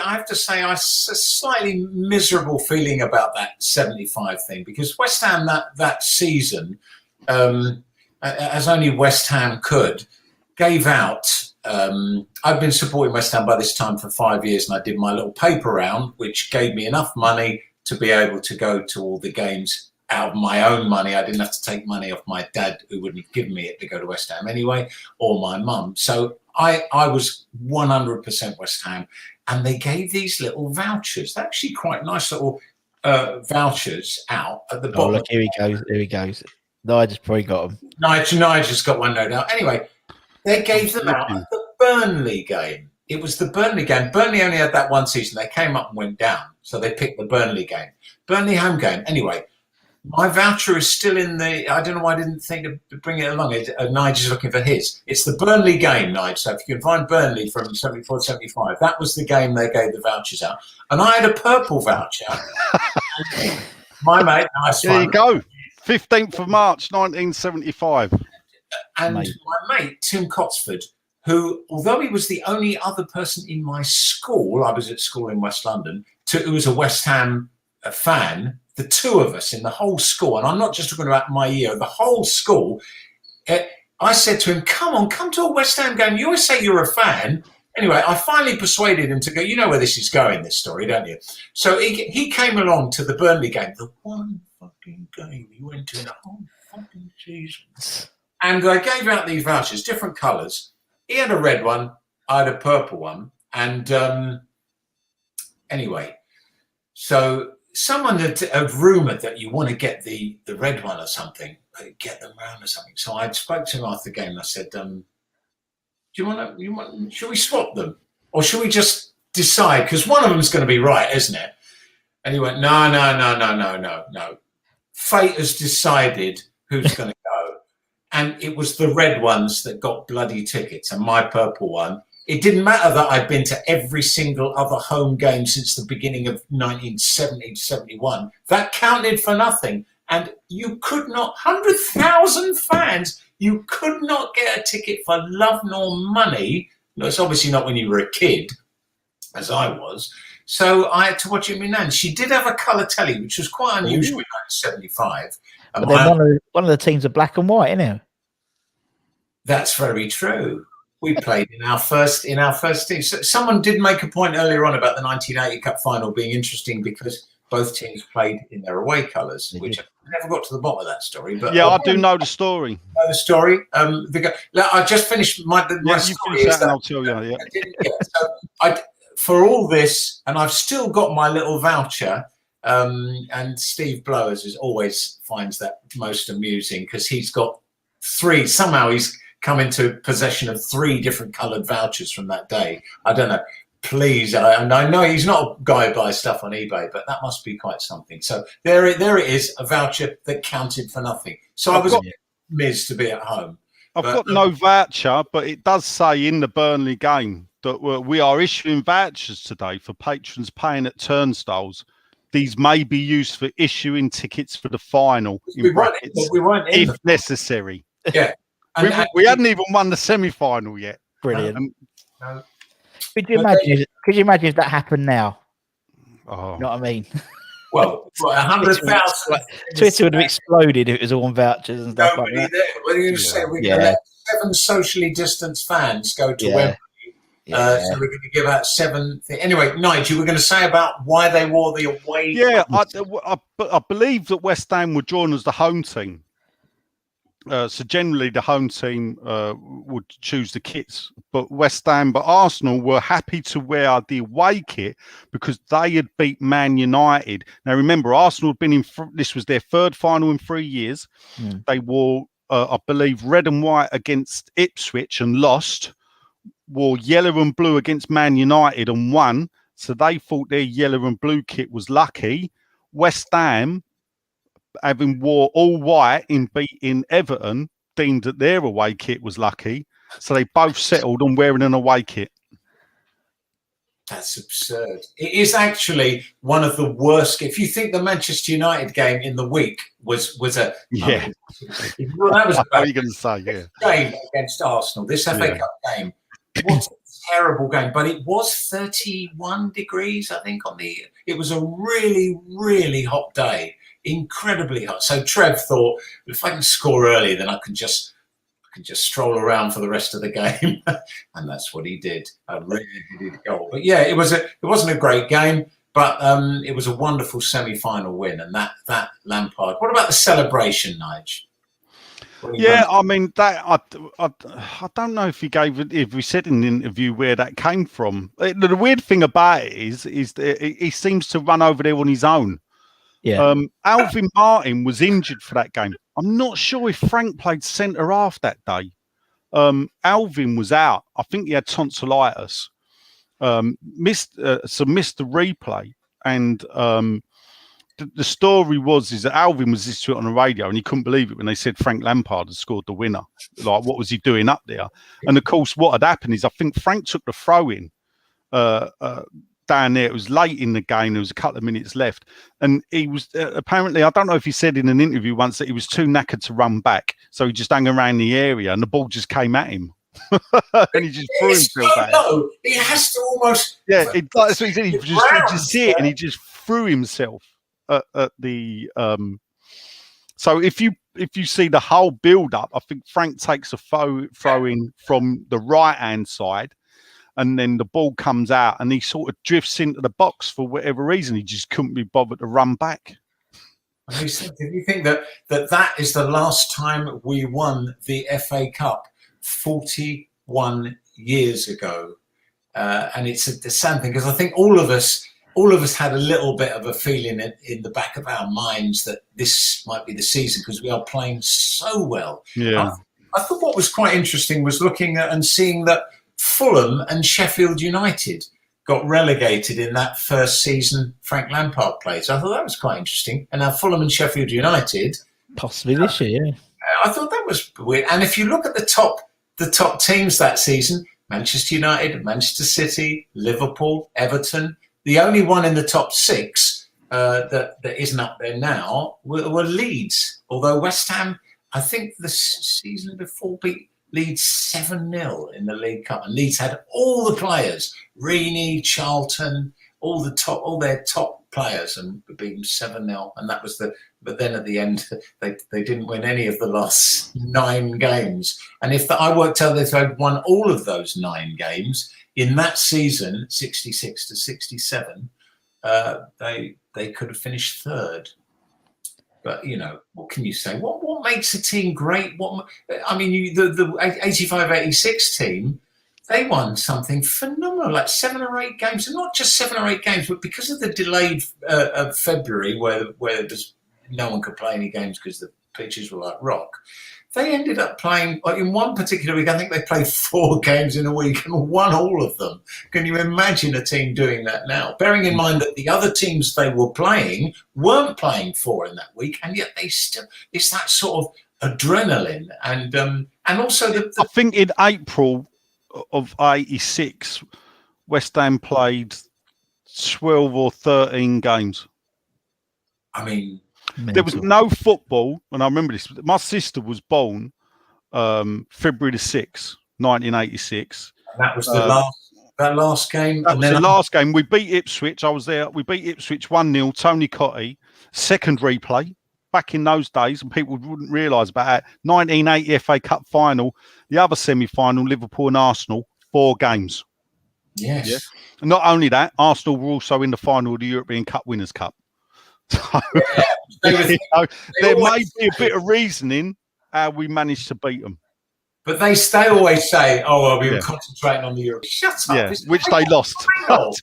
I have to say, a slightly miserable feeling about that 75 thing, because West Ham that season, as only West Ham could, gave out. I've been supporting West Ham by this time for 5 years, and I did my little paper round, which gave me enough money to be able to go to all the games out of my own money. I didn't have to take money off my dad, who wouldn't have given me it to go to West Ham anyway, or my mum. So I was 100% West Ham, and they gave these little vouchers. They're actually quite nice little vouchers out at the bottom. Oh, look, here he goes. Here he goes. Nigel's probably got them. Nigel's got one, no doubt. Anyway, they gave them out at the Burnley game. It was the Burnley game. Burnley only had that one season. They came up and went down, so they picked the Burnley game. Burnley home game. Anyway, my voucher is still in the... I don't know why I didn't think to bring it along. Nigel's looking for his. It's the Burnley game, Nigel. So if you can find Burnley from 74, 75, that was the game they gave the vouchers out. And I had a purple voucher. My mate, nice one. There you go. 15th of March, 1975. And my mate, Tim Cotsford, who, although he was the only other person in my school, I was at school in West London, who was a West Ham fan, the two of us in the whole school, and I'm not just talking about my year, the whole school, I said to him, come to a West Ham game. You always say you're a fan. Anyway, I finally persuaded him to go. You know where this is going, this story, don't you? So he came along to the Burnley game, the one fucking game he went to in the whole fucking season. And I gave out these vouchers, different colours. He had a red one, I had a purple one. And anyway, so someone had rumoured that you want to get the red one or something, get them round or something. So I spoke to him after the game and I said, should we swap them? Or should we just decide? Because one of them's going to be right, isn't it? And he went, no. Fate has decided who's going to go. And it was the red ones that got bloody tickets, and my purple one. It didn't matter that I'd been to every single other home game since the beginning of 1970 to 71. That counted for nothing. And you could not, 100,000 fans, you could not get a ticket for love nor money. No, it's obviously not when you were a kid, as I was. So I had to watch it with my nan. She did have a colour telly, which was quite unusual in 1975. But then one of the teams are black and white, isn't it? That's very true. We played in our first team. So someone did make a point earlier on about the 1980 Cup final being interesting because both teams played in their away colours, which I never got to the bottom of that story. But yeah, I do know the story. Know the story. I just finished my story. That and I'll tell you. So for all this, and I've still got my little voucher. And Steve Blowers always finds that most amusing because he's got three. Somehow he's come into possession of 3 different coloured vouchers from that day. I don't know. Please, and I know he's not a guy who buys stuff on eBay, but that must be quite something. So there it is, a voucher that counted for nothing. So I was amazed to be at home. I've got no voucher, but it does say in the Burnley game that we are issuing vouchers today for patrons paying at turnstiles. These may be used for issuing tickets for the final in brackets, if necessary. Yeah. We hadn't even won the semi-final yet. Brilliant. Could you imagine if that happened now? Oh. You know what I mean? Well, 100,000. Twitter would have exploded if it was all on vouchers and stuff like that. There. What are you going to say? We're going to let 7 socially distanced fans go to Wembley. So we're going to give out 7. Anyway, Nigel, you were going to say about why they wore the away. Yeah, I believe that West Ham were drawn as the home team. So generally, the home team would choose the kits, but Arsenal were happy to wear the away kit because they had beat Man United. Now, remember, Arsenal had been this was their 3rd final in 3 years. They wore, I believe, red and white against Ipswich and lost. Wore yellow and blue against Man United and won. So they thought their yellow and blue kit was lucky. West Ham, having wore all white in beating Everton, deemed that their away kit was lucky. So they both settled on wearing an away kit. That's absurd. It is actually one of the worst. If you think the Manchester United game in the week was a that was what are you going to say? Game against Arsenal, this FA Cup game. What a terrible game! But it was 31 degrees, I think. It was a really, really hot day. Incredibly hot. So Trev thought, if I can score early, then I can just stroll around for the rest of the game, and that's what he did. A really good goal. But yeah, it wasn't a great game, but it was a wonderful semi-final win, and that Lampard. What about the celebration, Nigel? Yeah, I mean that. I don't know if we said in the interview where that came from. The weird thing about it is that he seems to run over there on his own. Yeah. Alvin Martin was injured for that game. I'm not sure if Frank played centre half that day. Alvin was out. I think he had tonsillitis. Missed the replay, and the story is that Alvin was listening to it on the radio and he couldn't believe it when they said Frank Lampard had scored the winner. Like, what was he doing up there? And of course, what had happened is I think Frank took the throw in down there. It was late in the game. There was a couple of minutes left. And he was apparently, I don't know if he said in an interview once that he was too knackered to run back. So he just hung around the area and the ball just came at him. And he just threw himself back. No, he has to almost. Yeah, that's what he said. He just see it and he just threw himself at the. So if you see the whole build up, I think Frank takes a throw in from the right hand side, and then the ball comes out and he sort of drifts into the box for whatever reason. He just couldn't be bothered to run back. Do you think that is the last time we won the FA Cup 41 years ago? And it's the same thing, because I think all of us had a little bit of a feeling in the back of our minds that this might be the season because we are playing so well. Yeah. I thought what was quite interesting was looking at and seeing that Fulham and Sheffield United got relegated in that first season Frank Lampard played. So I thought that was quite interesting. And now Fulham and Sheffield United, possibly this year, yeah. I thought that was weird. And if you look at the top teams that season, Manchester United, Manchester City, Liverpool, Everton, the only one in the top 6 that isn't up there now were Leeds. Although West Ham, I think the season before beat Leeds 7-0 in the League Cup, and Leeds had all the players, Reaney, Charlton, all their top players, and beat them 7-0. And that was but then at the end, they didn't win any of the last 9 games. And I worked out if they'd won all of those 9 games in that season, 66 to 67, they could have finished 3rd. But, what can you say? What makes a team great? The 85-86 team, they won something phenomenal, like 7 or 8 games. And not just 7 or 8 games, but because of the delayed of February, where no one could play any games because the pitches were like rock, they ended up playing, in one particular week, I think they played 4 games in a week and won all of them. Can you imagine a team doing that now? Bearing in mind that the other teams they were playing weren't playing 4 in that week, and yet it's that sort of adrenaline. And also I think in April of 86, West Ham played 12 or 13 games. I mean, there was no football, and I remember this. My sister was born February the 6th, 1986. And that was the last that last game? That was the last game. We beat Ipswich. I was there. We beat Ipswich 1-0. Tony Cottee. Second replay. Back in those days, and people wouldn't realise about it. 1980 FA Cup final. The other semi-final, Liverpool and Arsenal. 4 games. Yes. Yeah. Not only that, Arsenal were also in the final of the European Cup Winners' Cup. So, there may be a bit of reasoning how we managed to beat them. But they always say, "Oh, well, we were concentrating on the Europe." Shut up. Yeah, which they lost. Oh,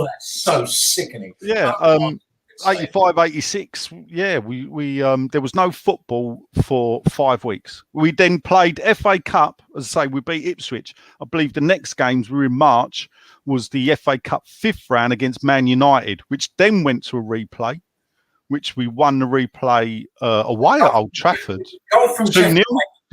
that's so sickening. Yeah. 85, 86. Yeah, we there was no football for 5 weeks. We then played FA Cup. As I say, we beat Ipswich. I believe the next games were in March. Was the FA Cup 5th round against Man United, which then went to a replay, which we won the replay away at Old Trafford. Goal from 2-0.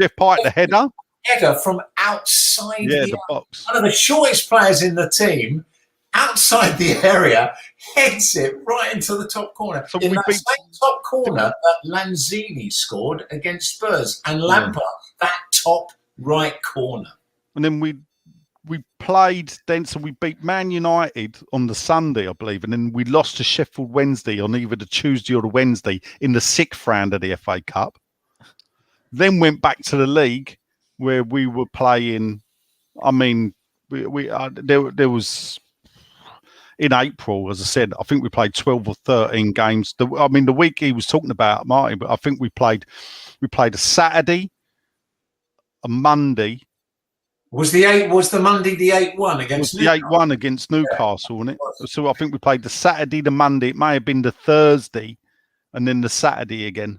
Jeff Pike, the header. Header from outside the box. One of the shortest players in the team, outside the area, heads it right into the top corner. So in that same top corner that Lanzini scored against Spurs, and Lampard, that top right corner. And then we played then, so we beat Man United on the Sunday, I believe, and then we lost to Sheffield Wednesday on either the Tuesday or the Wednesday in the 6th round of the FA Cup. Then went back to the league where we were playing. I mean, there was in April, as I said, I think we played 12 or 13 games. The week he was talking about, Martin, but I think we played a Saturday, a Monday. Was the Monday the 8-1 against Newcastle? The 8-1 against Newcastle, wasn't it? So I think we played the Saturday, the Monday. It may have been the Thursday, and then the Saturday again.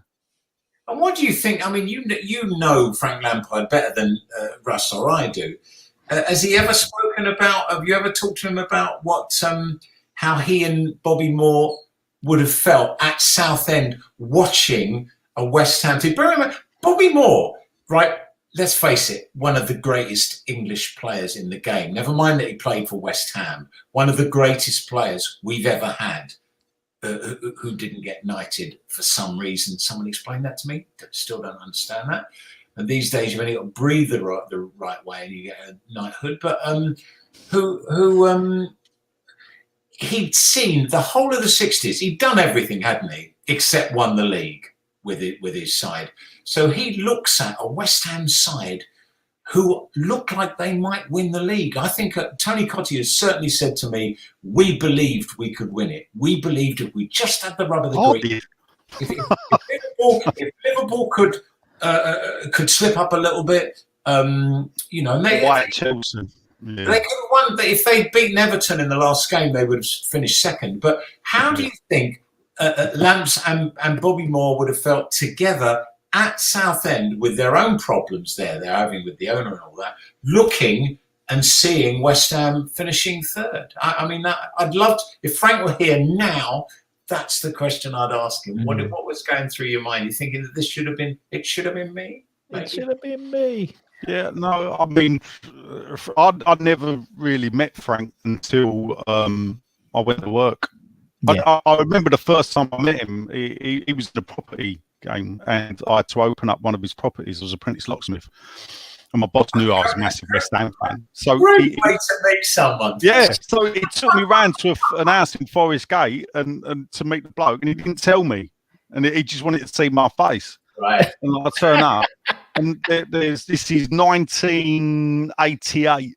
And what do you think? I mean, you know Frank Lampard better than Russ or I do. Has he ever spoken about? Have you ever talked to him about what how he and Bobby Moore would have felt at Southend watching a West Ham team? But remember, Bobby Moore, right? Let's face it, one of the greatest English players in the game. Never mind that he played for West Ham. One of the greatest players we've ever had who didn't get knighted for some reason. Someone explain that to me. Still don't understand that. And these days, you've only got to breathe the right way and you get a knighthood. But he'd seen the whole of the 60s. He'd done everything, hadn't he? Except won the league with his side. So he looks at a West Ham side who looked like they might win the league. I think Tony Cottee has certainly said to me, we believed we could win it. We believed if we just had the rub of the green. If Liverpool could slip up a little bit, White Chelsea. Yeah. They could have won. If they'd beaten Everton in the last game, they would have finished second. But how do you think Lamps and Bobby Moore would have felt together at Southend with their own problems they're having with the owner and all that, looking and seeing West Ham finishing third? I mean, I'd love to, if Frank were here now, that's the question I'd ask him. What was going through your mind? You thinking that it should have been me? It should have been me. Yeah, no, I mean, I'd never really met Frank until I went to work. Yeah. I remember the first time I met him, he was in a property game and I had to open up one of his properties. I was apprentice locksmith. And my boss knew I was a massive West Ham fan. So great way to meet someone. Yeah, so he took me round to an house in Forest Gate and to meet the bloke, and he didn't tell me. And he just wanted to see my face. Right. And I turn up, and this is 1988.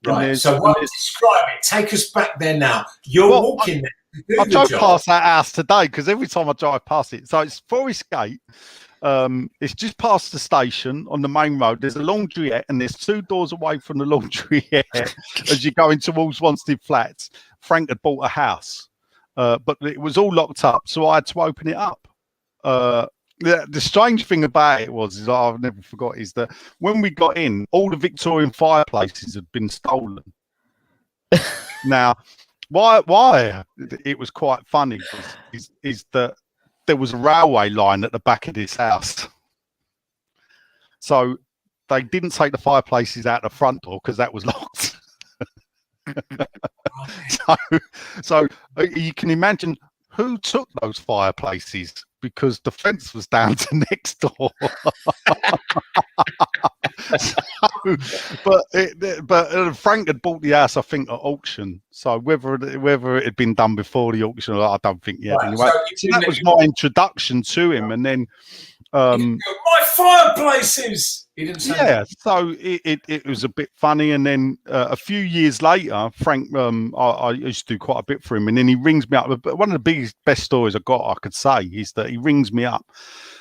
Right. So describe it. Take us back there now. You're walking there. I drove past that house today because every time I drive past it, so it's Forest Gate. It's just past the station on the main road. There's a laundrette, and there's 2 doors away from the laundrette as you're going towards Wanstead Flats. Frank had bought a house, but it was all locked up, so I had to open it up. The strange thing about it was, I've never forgot, is that when we got in, all the Victorian fireplaces had been stolen. Now, why it was quite funny is that there was a railway line at the back of this house. So they didn't take the fireplaces out the front door because that was locked. so you can imagine who took those fireplaces because the fence was down to next door. But Frank had bought the house, I think, at auction. So whether it had been done before the auction, I don't think yet. Right, Anyway, so that was my introduction to him, and then my fireplaces. He didn't say yeah. So it was a bit funny, and then a few years later, Frank, I used to do quite a bit for him, and then he rings me up. But one of the best stories I could say is that he rings me up.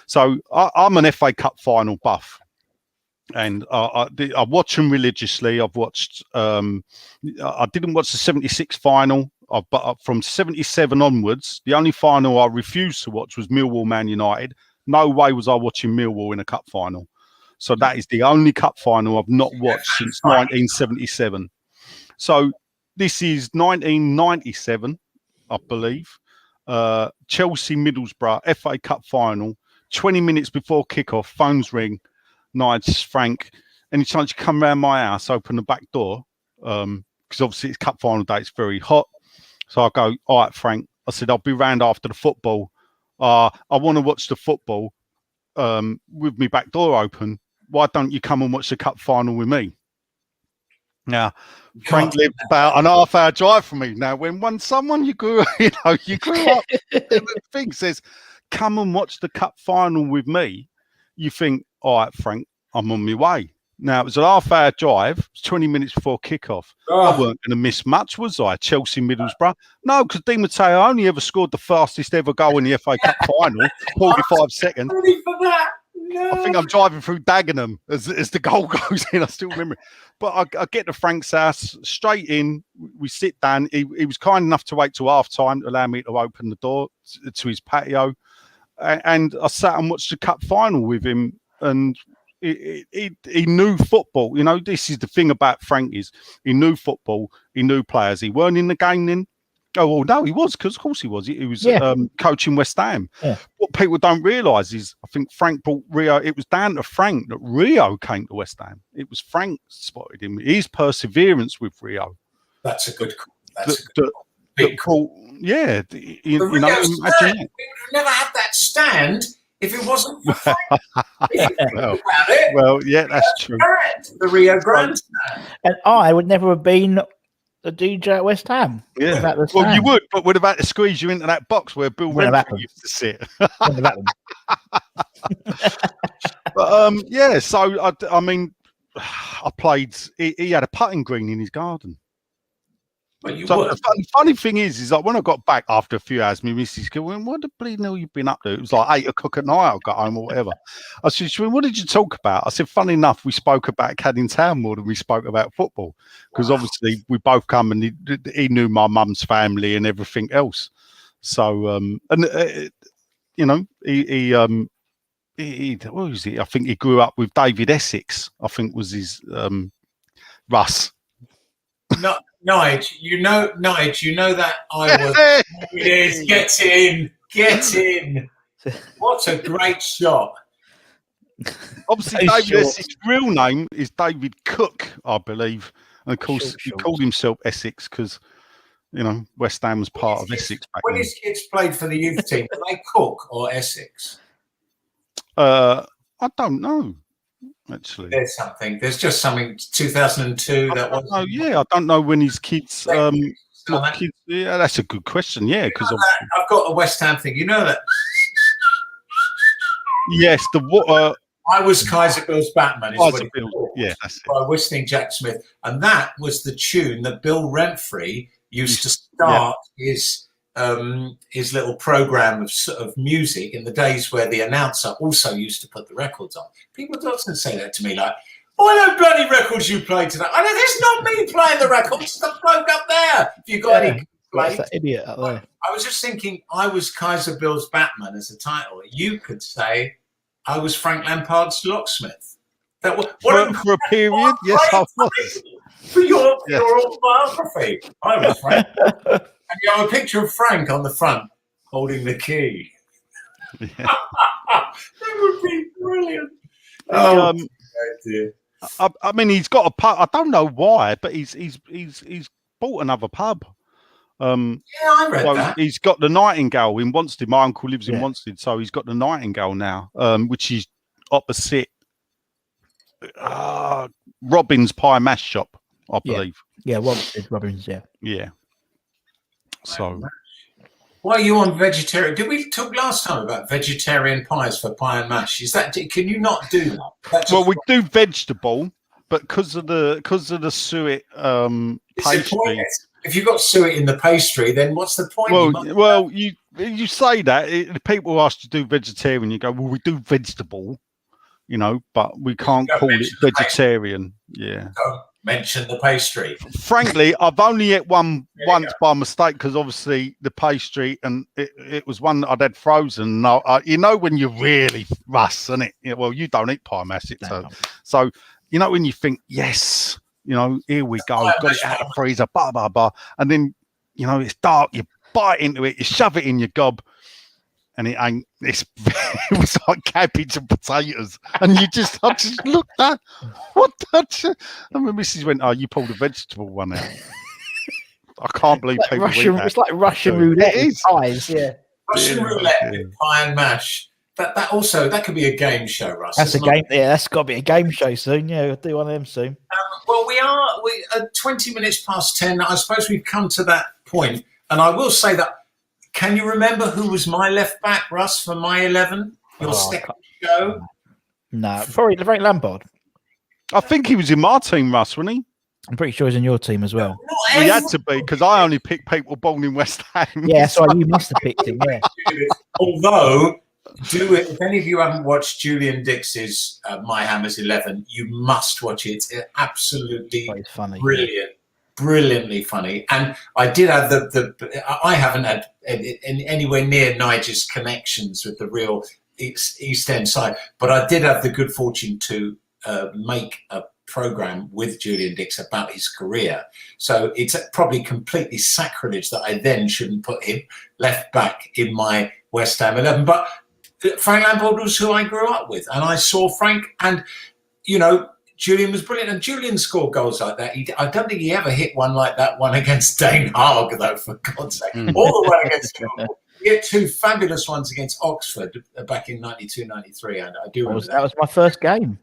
So I'm an FA Cup final buff. And I watch them religiously. I've watched. I didn't watch the '76 final, but from '77 onwards, the only final I refused to watch was Millwall Man United. No way was I watching Millwall in a cup final. So that is the only cup final I've not watched since 1977. So this is 1997, I believe. Chelsea Middlesbrough FA Cup final. 20 minutes before kickoff, phones ring. Nige, Frank, any chance you come round my house, open the back door? Because obviously it's cup final day, it's very hot. So I go, all right, Frank. I said, I'll be round after the football. I want to watch the football with my back door open. Why don't you come and watch the cup final with me? Now, Frank lived about an half-hour drive from me. Now, when someone you grew up, the thing says, come and watch the cup final with me, you think, all right, Frank, I'm on my way. Now, it was a half-hour drive. It was 20 minutes before kickoff. I weren't going to miss much, was I? Chelsea Middlesbrough. No, because Di Matteo only ever scored the fastest ever goal in the FA Cup final, 45 seconds. ready for that. No. I think I'm driving through Dagenham as the goal goes in. I still remember it. But I get to Frank's house, straight in. We sit down. He was kind enough to wait till half-time to allow me to open the door to his patio. And I sat and watched the cup final with him. And he knew football. You know, this is the thing about Frank is he knew football. He knew players. He weren't in the game then. Oh, well, no, he was, because of course he was. He was coaching West Ham. Yeah. What people don't realise is I think Frank brought Rio. It was down to Frank that Rio came to West Ham. It was Frank spotted him. His perseverance with Rio. That's a good call. That's a good call. Big call. Yeah. You know, imagine that. We would never have that stand if it wasn't for Frank. Well, yeah, that's true. Correct. The Rio Grande stand. And I would never have been a DJ at West Ham. Yeah. Well, you would, but we're about to squeeze you into that box where Bill Renfrey used to sit. But yeah, so I mean, I played. He had a putting green in his garden. Well, you so would. The funny thing is like when I got back after a few hours, my missus go, "What the bleeding hell you been up to?" It was like 8 o'clock at night. I got home or whatever. I said, "What did you talk about?" I said, "Funny enough, we spoke about Cadding Town more than we spoke about football, because obviously we both come and he knew my mum's family and everything else. So you know, he what was he? I think he grew up with David Essex. I think was his Russ. No. Nige, you know that I was. Get in. What a great shot! Obviously, David Essex's real name is David Cook, I believe, and of course he called himself Essex because you know West Ham was part of Essex. When his kids played for the youth team, were they Cook or Essex? I don't know. Actually, there's just something 2002 that was. Oh yeah, I don't know when his kids kids, yeah, that's a good question. Yeah, because I've got a West Ham thing. You know that. Yes, I was Kaiser Bill's Batman. Yeah, that's it. By whistling Jack Smith, and that was the tune that Bill Renfrey used to start his little program of music in the days where the announcer also used to put the records on. People often say that to me, like, "Why no bloody records you played today?" I know that's not me playing the records. It's the bloke up there. If you got any complaints, that idiot up there. I was just thinking, I was Kaiser Bill's Batman as a title. You could say I was Frank Lampard's locksmith. For a period, yes, I was. For your autobiography, I was Frank. And you have a picture of Frank on the front holding the key. Yeah. That would be brilliant. I mean, he's got a pub. I don't know why, but he's bought another pub. Yeah, I read that. He's got the Nightingale in Wanstead. My uncle lives in Wanstead, so he's got the Nightingale now, which is opposite Robin's Pie and Mash Shop, I believe. Yeah, Robin's, yeah. Yeah. So. Why are you on vegetarian? Did we talk last time about vegetarian pies for pie and mash? Is that? Can you not do that? Well, we do vegetable, but because of the suet pastry. If you've got suet in the pastry, then what's the point? Well, you say that people ask you to do vegetarian, you go, well, we do vegetable, but we can't call it vegetarian. Yeah. Don't mention the pastry. Frankly, I've only ate one once by mistake because obviously the pastry and it was one that I'd had frozen. When you really Russ, isn't it? Well, you don't eat pie mash, so when you think yes. Here we go. Got it out of the freezer, blah, blah, blah. And then, it's dark. You bite into it, you shove it in your gob, and it ain't. It was like cabbage and potatoes. And I just looked at what that. And my missus went, "Oh, you pulled a vegetable one out." I can't believe people eat that. It's like Russian roulette with pies, yeah. Russian roulette with pie and mash. That could be a game show, Russ. That's a game. Yeah, that's got to be a game show soon. Yeah, we'll do one of them soon. Well, we are 20 minutes past 10. I suppose we've come to that point, and I will say that. Can you remember who was my left back, Russ, for my 11? Your second show? No, probably Frank Lampard. I think he was in my team, Russ, wasn't he? I'm pretty sure he's in your team as well. He had to be because I only pick people born in West Ham. Yeah, so you must have picked him. Yeah. Although. If any of you haven't watched Julian Dix's My Hammers 11, you must watch it. It's absolutely funny, brilliantly funny. And I did have I haven't had anywhere near Nigel's connections with the real East End side, but I did have the good fortune to make a program with Julian Dix about his career. So it's probably completely sacrilege that I then shouldn't put him left back in my West Ham 11. But Frank Lampard was who I grew up with, and I saw Frank, and Julian was brilliant, and Julian scored goals like that. I don't think he ever hit one like that one against Den Haag, though, for God's sake. All the way against Liverpool. He had two fabulous ones against Oxford back in 92-93, and I do remember that was my first game.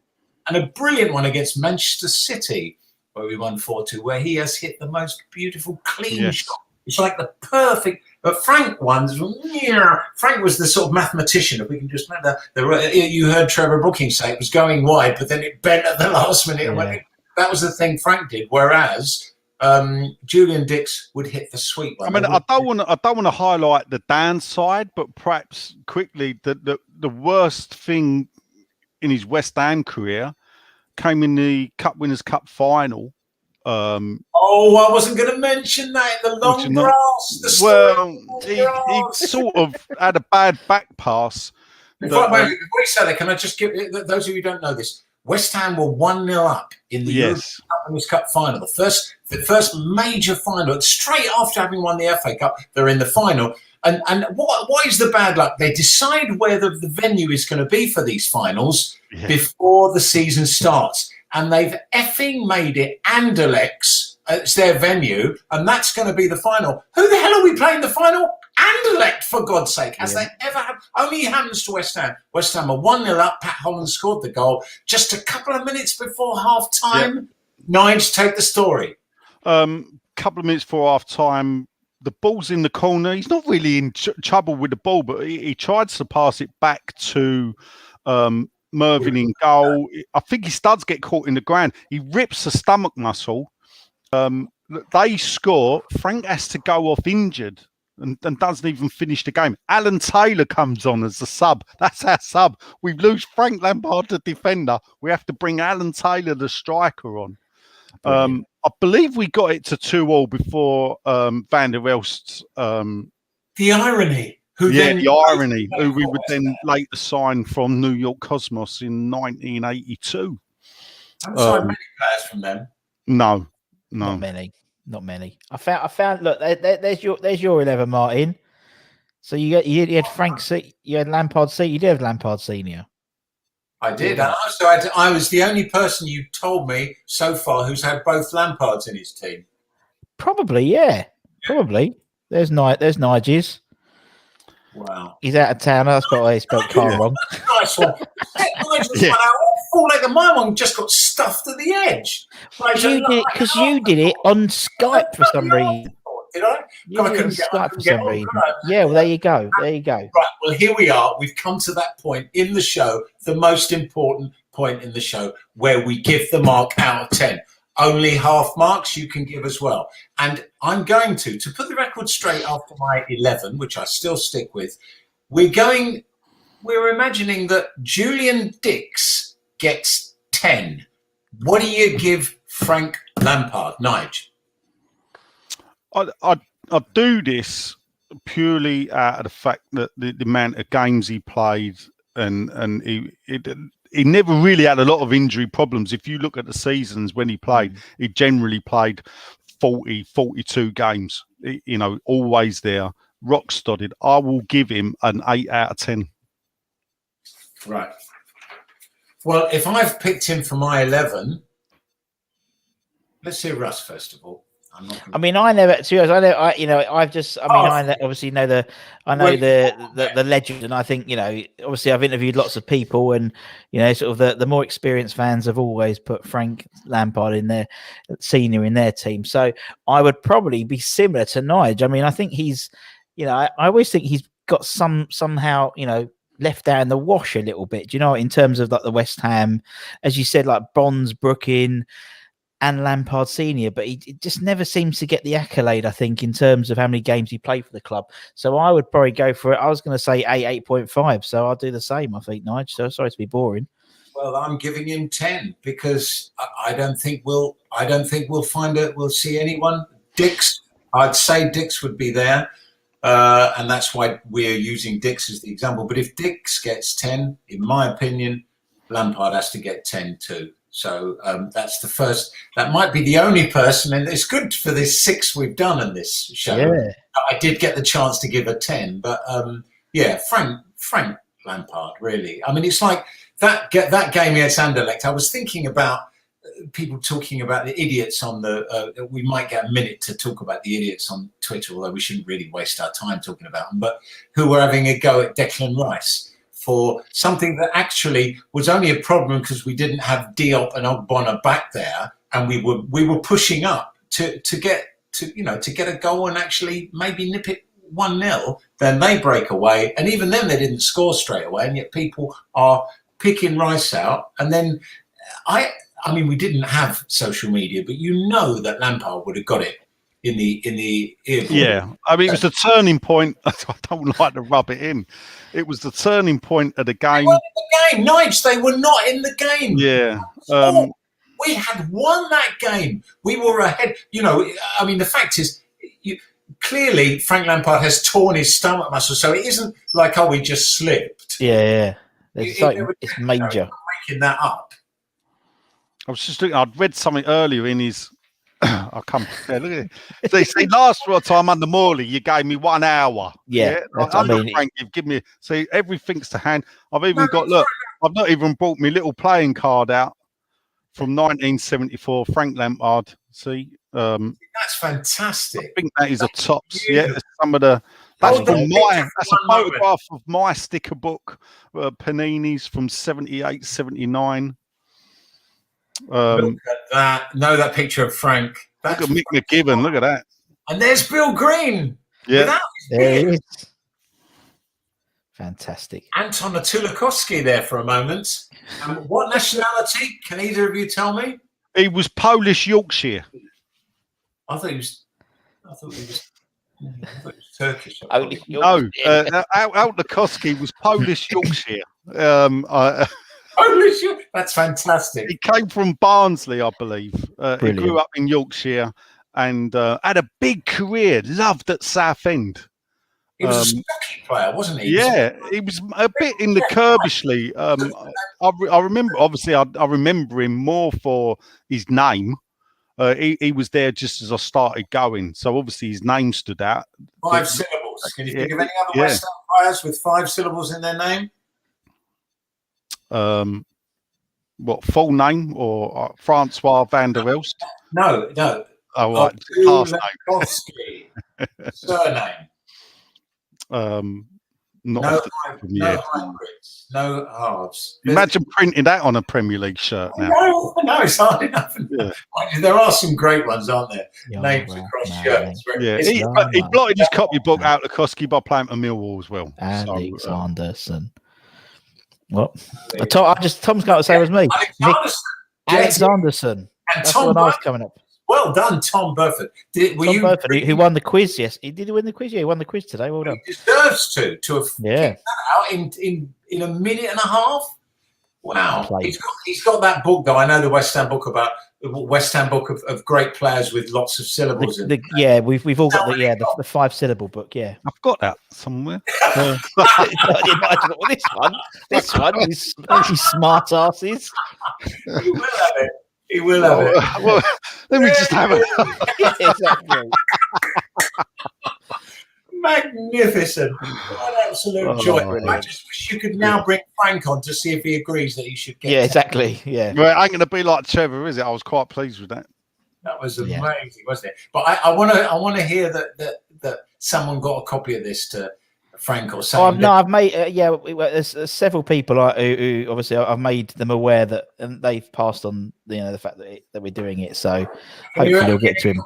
And a brilliant one against Manchester City, where we won 4-2, where he has hit the most beautiful clean shot. It's like the perfect. But Frank ones, Frank was the sort of mathematician. If we can just remember, you heard Trevor Brooking say it was going wide, but then it bent at the last minute. Yeah. That was the thing Frank did. Whereas Julian Dix would hit the sweet one. I mean, I don't want to highlight the downside, but perhaps quickly the worst thing in his West Ham career came in the Cup Winners' Cup final. I wasn't going to mention that. The long grass. He sort of had a bad back pass. Before you say that, can I just give those of you who don't know this? West Ham were 1-0 up in the European Cup Winners' Cup final. The first major final, straight after having won the FA Cup, they're in the final. And what is the bad luck? They decide where the venue is going to be for these finals before the season starts. And they've effing made it Anderlecht. It's their venue, and that's going to be the final. Who the hell are we playing the final? Anderlecht, for God's sake. As they ever have. Only happens to West Ham. West Ham are 1-0 up. Pat Holland scored the goal just a couple of minutes before half-time. Nige, take the story. Couple of minutes before half-time, the ball's in the corner. He's not really in trouble with the ball, but he tried to pass it back to Mervyn in goal. I think his studs get caught in the ground. He rips the stomach muscle. They score. Frank has to go off injured and doesn't even finish the game. Alan Taylor comes on as the sub. That's our sub. We lose Frank Lampard, the defender. We have to bring Alan Taylor, the striker, on. I believe we got it to 2-2 before Van der Elst. The irony. Who we would then later sign from New York Cosmos in 1982. Haven't signed many players from them. No. Not many. I found. Look, there's your 11, Martin. So you had Frank C. You had Lampard C. You did have Lampard Senior. I did. And also, I was the only person you told me so far who's had both Lampards in his team. Probably, yeah. Probably. There's Niges. Wow. He's out of town. That's got I spelled Carl wrong. Nice one. Nigel's won out all full leg, and my one just got stuffed at the edge. Because you did it on Skype for some reason. Did I? You did it on Skype for some reason. Yeah, well, there you go. There you go. Right, well, here we are. We've come to that point in the show, the most important point in the show, where we give the mark out of 10. Only half marks you can give as well. And I'm going to put the record straight after my 11, which I still stick with, we're imagining that Julian Dix gets 10. What do you give Frank Lampard, Nigel? I do this purely out of the fact that the amount of games he played, and he never really had a lot of injury problems. If you look at the seasons when he played, he generally played 40, 42 games, always there, rock studded. I will give him an 8 out of 10. Right. Well, if I've picked him for my 11, let's hear Russ first of all. I mean, I never. To be honest, I obviously know the legend, and I think obviously I've interviewed lots of people, and sort of the more experienced fans have always put Frank Lampard in their senior in their team. So I would probably be similar to Nige. I mean, I think he's, I always think he's got somehow left out in the wash a little bit. Do you know, in terms of like the West Ham, as you said, like Bonds, Brooking, and Lampard Senior, but he just never seems to get the accolade, I think, in terms of how many games he played for the club. So I would probably go for it. I was going to say 8.5, so I'll do the same, I think, Nigel. So sorry to be boring. Well, I'm giving him 10 because I don't think we'll find it. We'll see anyone. Dix, I'd say Dix would be there, and that's why we're using Dix as the example. But if Dix gets 10, in my opinion, Lampard has to get 10 too. So that's the first. That might be the only person, and it's good for this 6 we've done in this show. Yeah. I did get the chance to give a 10, but Frank Lampard, really. I mean, it's like that game against Anderlecht. I was thinking about people talking about the idiots on the. We might get a minute to talk about the idiots on Twitter, although we shouldn't really waste our time talking about them. But who were having a go at Declan Rice for something that actually was only a problem because we didn't have Diop and Ogbonna back there, and we were pushing up to get a goal and actually maybe nip it 1-0. Then they break away, and even then they didn't score straight away, and yet people are picking Rice out. And then I mean, we didn't have social media, but that Lampard would have got it in the yeah. I mean, it was the turning point. I don't like to rub it in. It was the turning point of the game. They weren't in the game, Nige. They were not in the game. Yeah. We had won that game. We were ahead. I mean, the fact is, clearly Frank Lampard has torn his stomach muscle, so it isn't like, we just slipped. Yeah. It's major. Making that up. I was just looking. I'd read something earlier in his. I come. Yeah, look at it. See, last time under Morley, you gave me 1 hour. Yeah, Frank, you've given me. See, everything's to hand. I've even got. Look, I've not even brought my little playing card out from 1974. Frank Lampard. See, that's fantastic. I think that is a tops. Yeah, some of the. That's That's a photograph of my sticker book, Panini's from 78, 79. Look at that. No, that picture of Frank. Look at Mick McGibbon. Look at that. And there's Bill Green. Yeah. There he is. Fantastic. Anton Atulakowski there for a moment. What nationality? Can either of you tell me? He was Polish Yorkshire. I thought he was Turkish. No, Atulakowski was Polish Yorkshire. That's fantastic. He came from Barnsley, I believe. He grew up in Yorkshire and had a big career, loved at Southend. He was a stocky player, wasn't he? Yeah, he was a bit in the Kirbishley. I remember, obviously, I remember him more for his name. He was there just as I started going. So obviously his name stood out. 5 syllables. Can you think of any other West Ham players with 5 syllables in their name? What, full name or Francois van der Elst? No. Oh, right. Last name. Surname. Not no hybrids. No halves. Imagine printing that on a Premier League shirt now. No, it's hard enough. Yeah. There are some great ones, aren't there? Names across shirts. Yeah, he blotted his copybook out of Koski by playing for Millwall as well. Alexanderson. What? Tom's got to say it was me. Alexanderson. That's what I was coming up. Well done, Tom Burford. Burford, who won the quiz? Yes, did he win the quiz? Yeah, he won the quiz today. Well done. He deserves to have kicked that out in a minute and a half. Wow, he's got that book though. I know the West Ham book about of great players with lots of syllables. We've all got the 5-syllable book. Yeah, I've got that somewhere. This one, these smart asses. You will have it. He will have it. Well, let me just have it. Exactly. Magnificent. What an absolute joy. I just wish you could now bring Frank on to see if he agrees that he should get exactly. Yeah. Well, it ain't going to be like Trevor, is it? I was quite pleased with that. That was amazing, wasn't it? But I want to hear that someone got a copy of this to Frank or something. I've made there's several people who obviously I've made them aware that, and they've passed on the fact that we're doing it. So hopefully they'll get to him.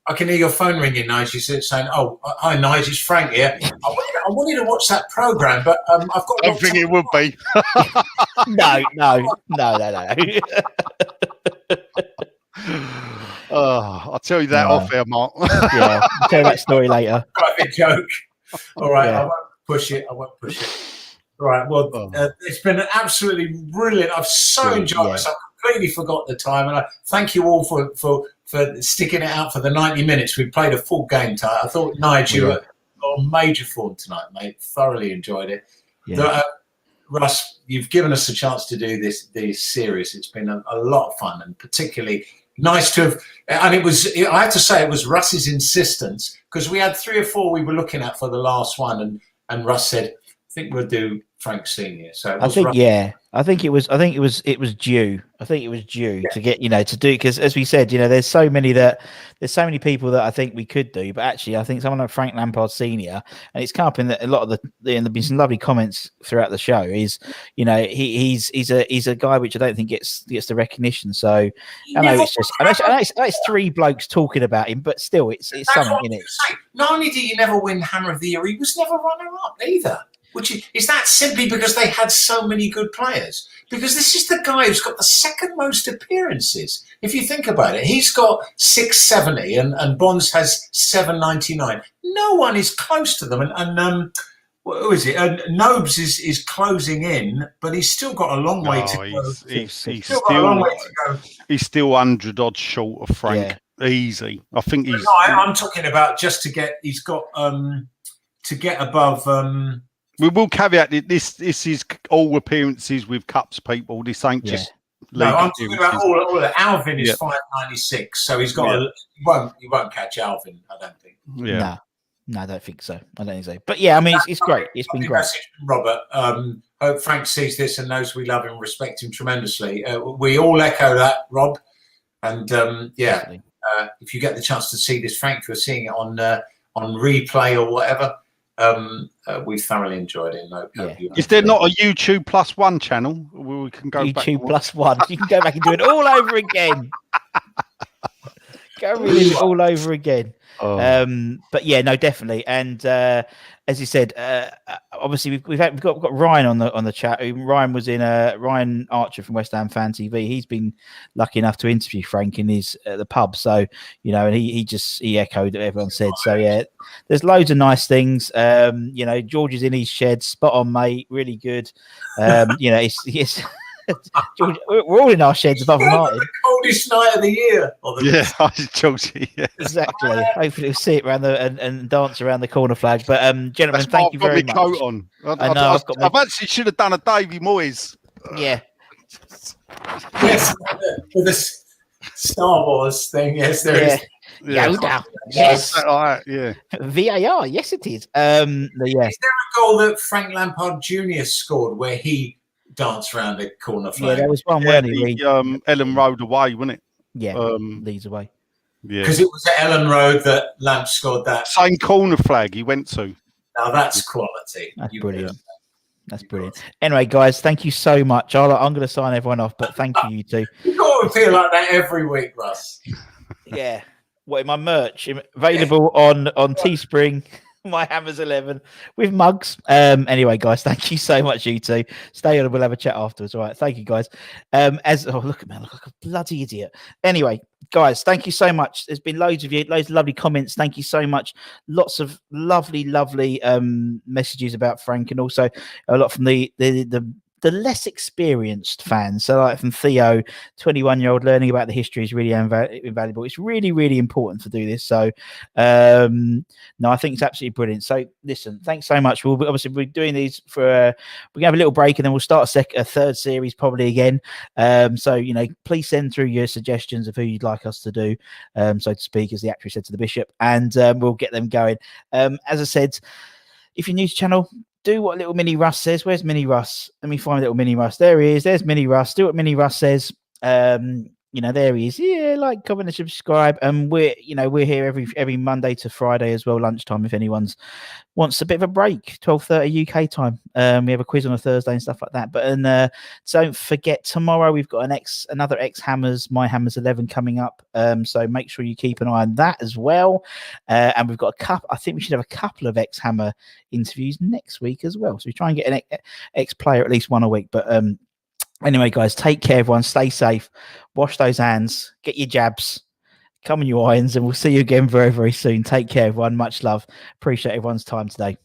I can hear your phone ringing, Nigel. Saying, "Oh, hi, Nigel, it's Frank here. I wanted to watch that program, but I've got." I don't think it would be. No. I'll tell you that off air, Mark. Yeah, I'll tell you that story later. Private joke. All right, I won't push it. All right. Well, it's been absolutely brilliant. I've so enjoyed this. I completely forgot the time, and I thank you all for sticking it out for the 90 minutes. We played a full game tonight. I thought, Nigel, you were on major form tonight, mate. Thoroughly enjoyed it. Yeah. Russ, you've given us a chance to do this series. It's been a lot of fun, and particularly nice to have. And I have to say, it was Russ's insistence, because we had 3 or 4 we were looking at for the last one, and Russ said, "I think we'll do Frank Senior." So I think it was due. I think it was due to get to do, because as we said, there's so many people that I think we could do, but actually I think someone like Frank Lampard Senior, and it's come up in a lot of and there's been some lovely comments throughout the show, is he's a guy which I don't think gets the recognition. So I know it's 3 blokes talking about him, but still it's something in it. Not only did you never win Hammer of the Year, he was never runner up either. Which is that simply because they had so many good players? Because this is the guy who's got the second most appearances. If you think about it, he's got 670 and Bonds has 799. No one is close to them. And who is it? Nobes is closing in, but he's still got a long way to go. He's still 100 odd short of Frank. Yeah. Easy. I think he's. No, I'm talking about just to get. He's got to get above. We will caveat that this is all appearances with cups, people. This ain't just. No, I'm talking about all of it. Alvin is 596, so he's got. You won't catch Alvin, I don't think. Yeah. No, I don't think so. But yeah, I mean, it's great. It's been great. Robert, hope Frank sees this and knows we love him and respect him tremendously. We all echo that, Rob. And if you get the chance to see this, Frank, if you're seeing it on replay or whatever. We thoroughly enjoyed it. Is there not a YouTube +1 channel where we can go YouTube back +1? You can go back and do it all over again. Go relive it all over again. But yeah, no, definitely. And as you said, obviously we've got Ryan on the chat. Ryan was in Ryan Archer from West Ham Fan TV. He's been lucky enough to interview Frank in his the pub. So and he echoed what everyone said. So yeah, there's loads of nice things. George is in his shed, spot on, mate. Really good. It's George, we're all in our sheds above Martin. The coldest night of the year. Georgie. Yeah. Exactly. Hopefully we'll see it around and dance around the corner flag. But gentlemen, thank you very much. Coat on. I've actually should have done a Davy Moyes. Yeah. Yes, with this Star Wars thing. Yes, there is. Yoda. Yes. Yeah. VAR. Yes, it is. Is there a goal that Frank Lampard Jr. scored where he danced around the corner flag? Yeah, there was one, wasn't he? Ellen Road away, wasn't it? Yeah, Leeds away. Yeah, because it was at Ellen Road that Lamp scored that same corner flag he went to. Now that's quality. That's brilliant. That's brilliant. Anyway, guys, thank you so much. I'm going to sign everyone off, but thank you two. You've got to feel like that every week, Russ. Yeah. What, my merch available on Teespring, my Hammers 11 with mugs. Anyway, guys, thank you so much, you two. Stay on and we'll have a chat afterwards. All right. Thank you, guys. Look at me, I look like a bloody idiot. Anyway, guys, thank you so much. There's been loads of lovely comments. Thank you so much. Lots of lovely messages about Frank, and also a lot from the less experienced fans. So like from Theo, 21-year-old, learning about the history is really invaluable. It's really, really important to do this. So no, I think it's absolutely brilliant. So listen, thanks so much. We'll obviously be doing these for we're gonna have a little break, and then we'll start a third series probably again. So please send through your suggestions of who you'd like us to do, so to speak, as the actress said to the bishop, and we'll get them going. As I said, if you're new to the channel, do what little Mini Russ says. Where's Mini Russ? Let me find little Mini Russ. There he is. There's Mini Russ. Do what Mini Russ says. There he is. Yeah, like, comment, and subscribe. And we're here every Monday to Friday as well, lunchtime. If anyone's wants a bit of a break, 12:30 UK time. We have a quiz on a Thursday and stuff like that. But don't forget, tomorrow we've got another X Hammers, My Hammers 11 coming up. So make sure you keep an eye on that as well. And we've got I think we should have a couple of X Hammer interviews next week as well. So we try and get an X player at least one a week. But anyway, guys, take care, everyone. Stay safe. Wash those hands. Get your jabs. Come on your irons, and we'll see you again very, very soon. Take care, everyone. Much love. Appreciate everyone's time today.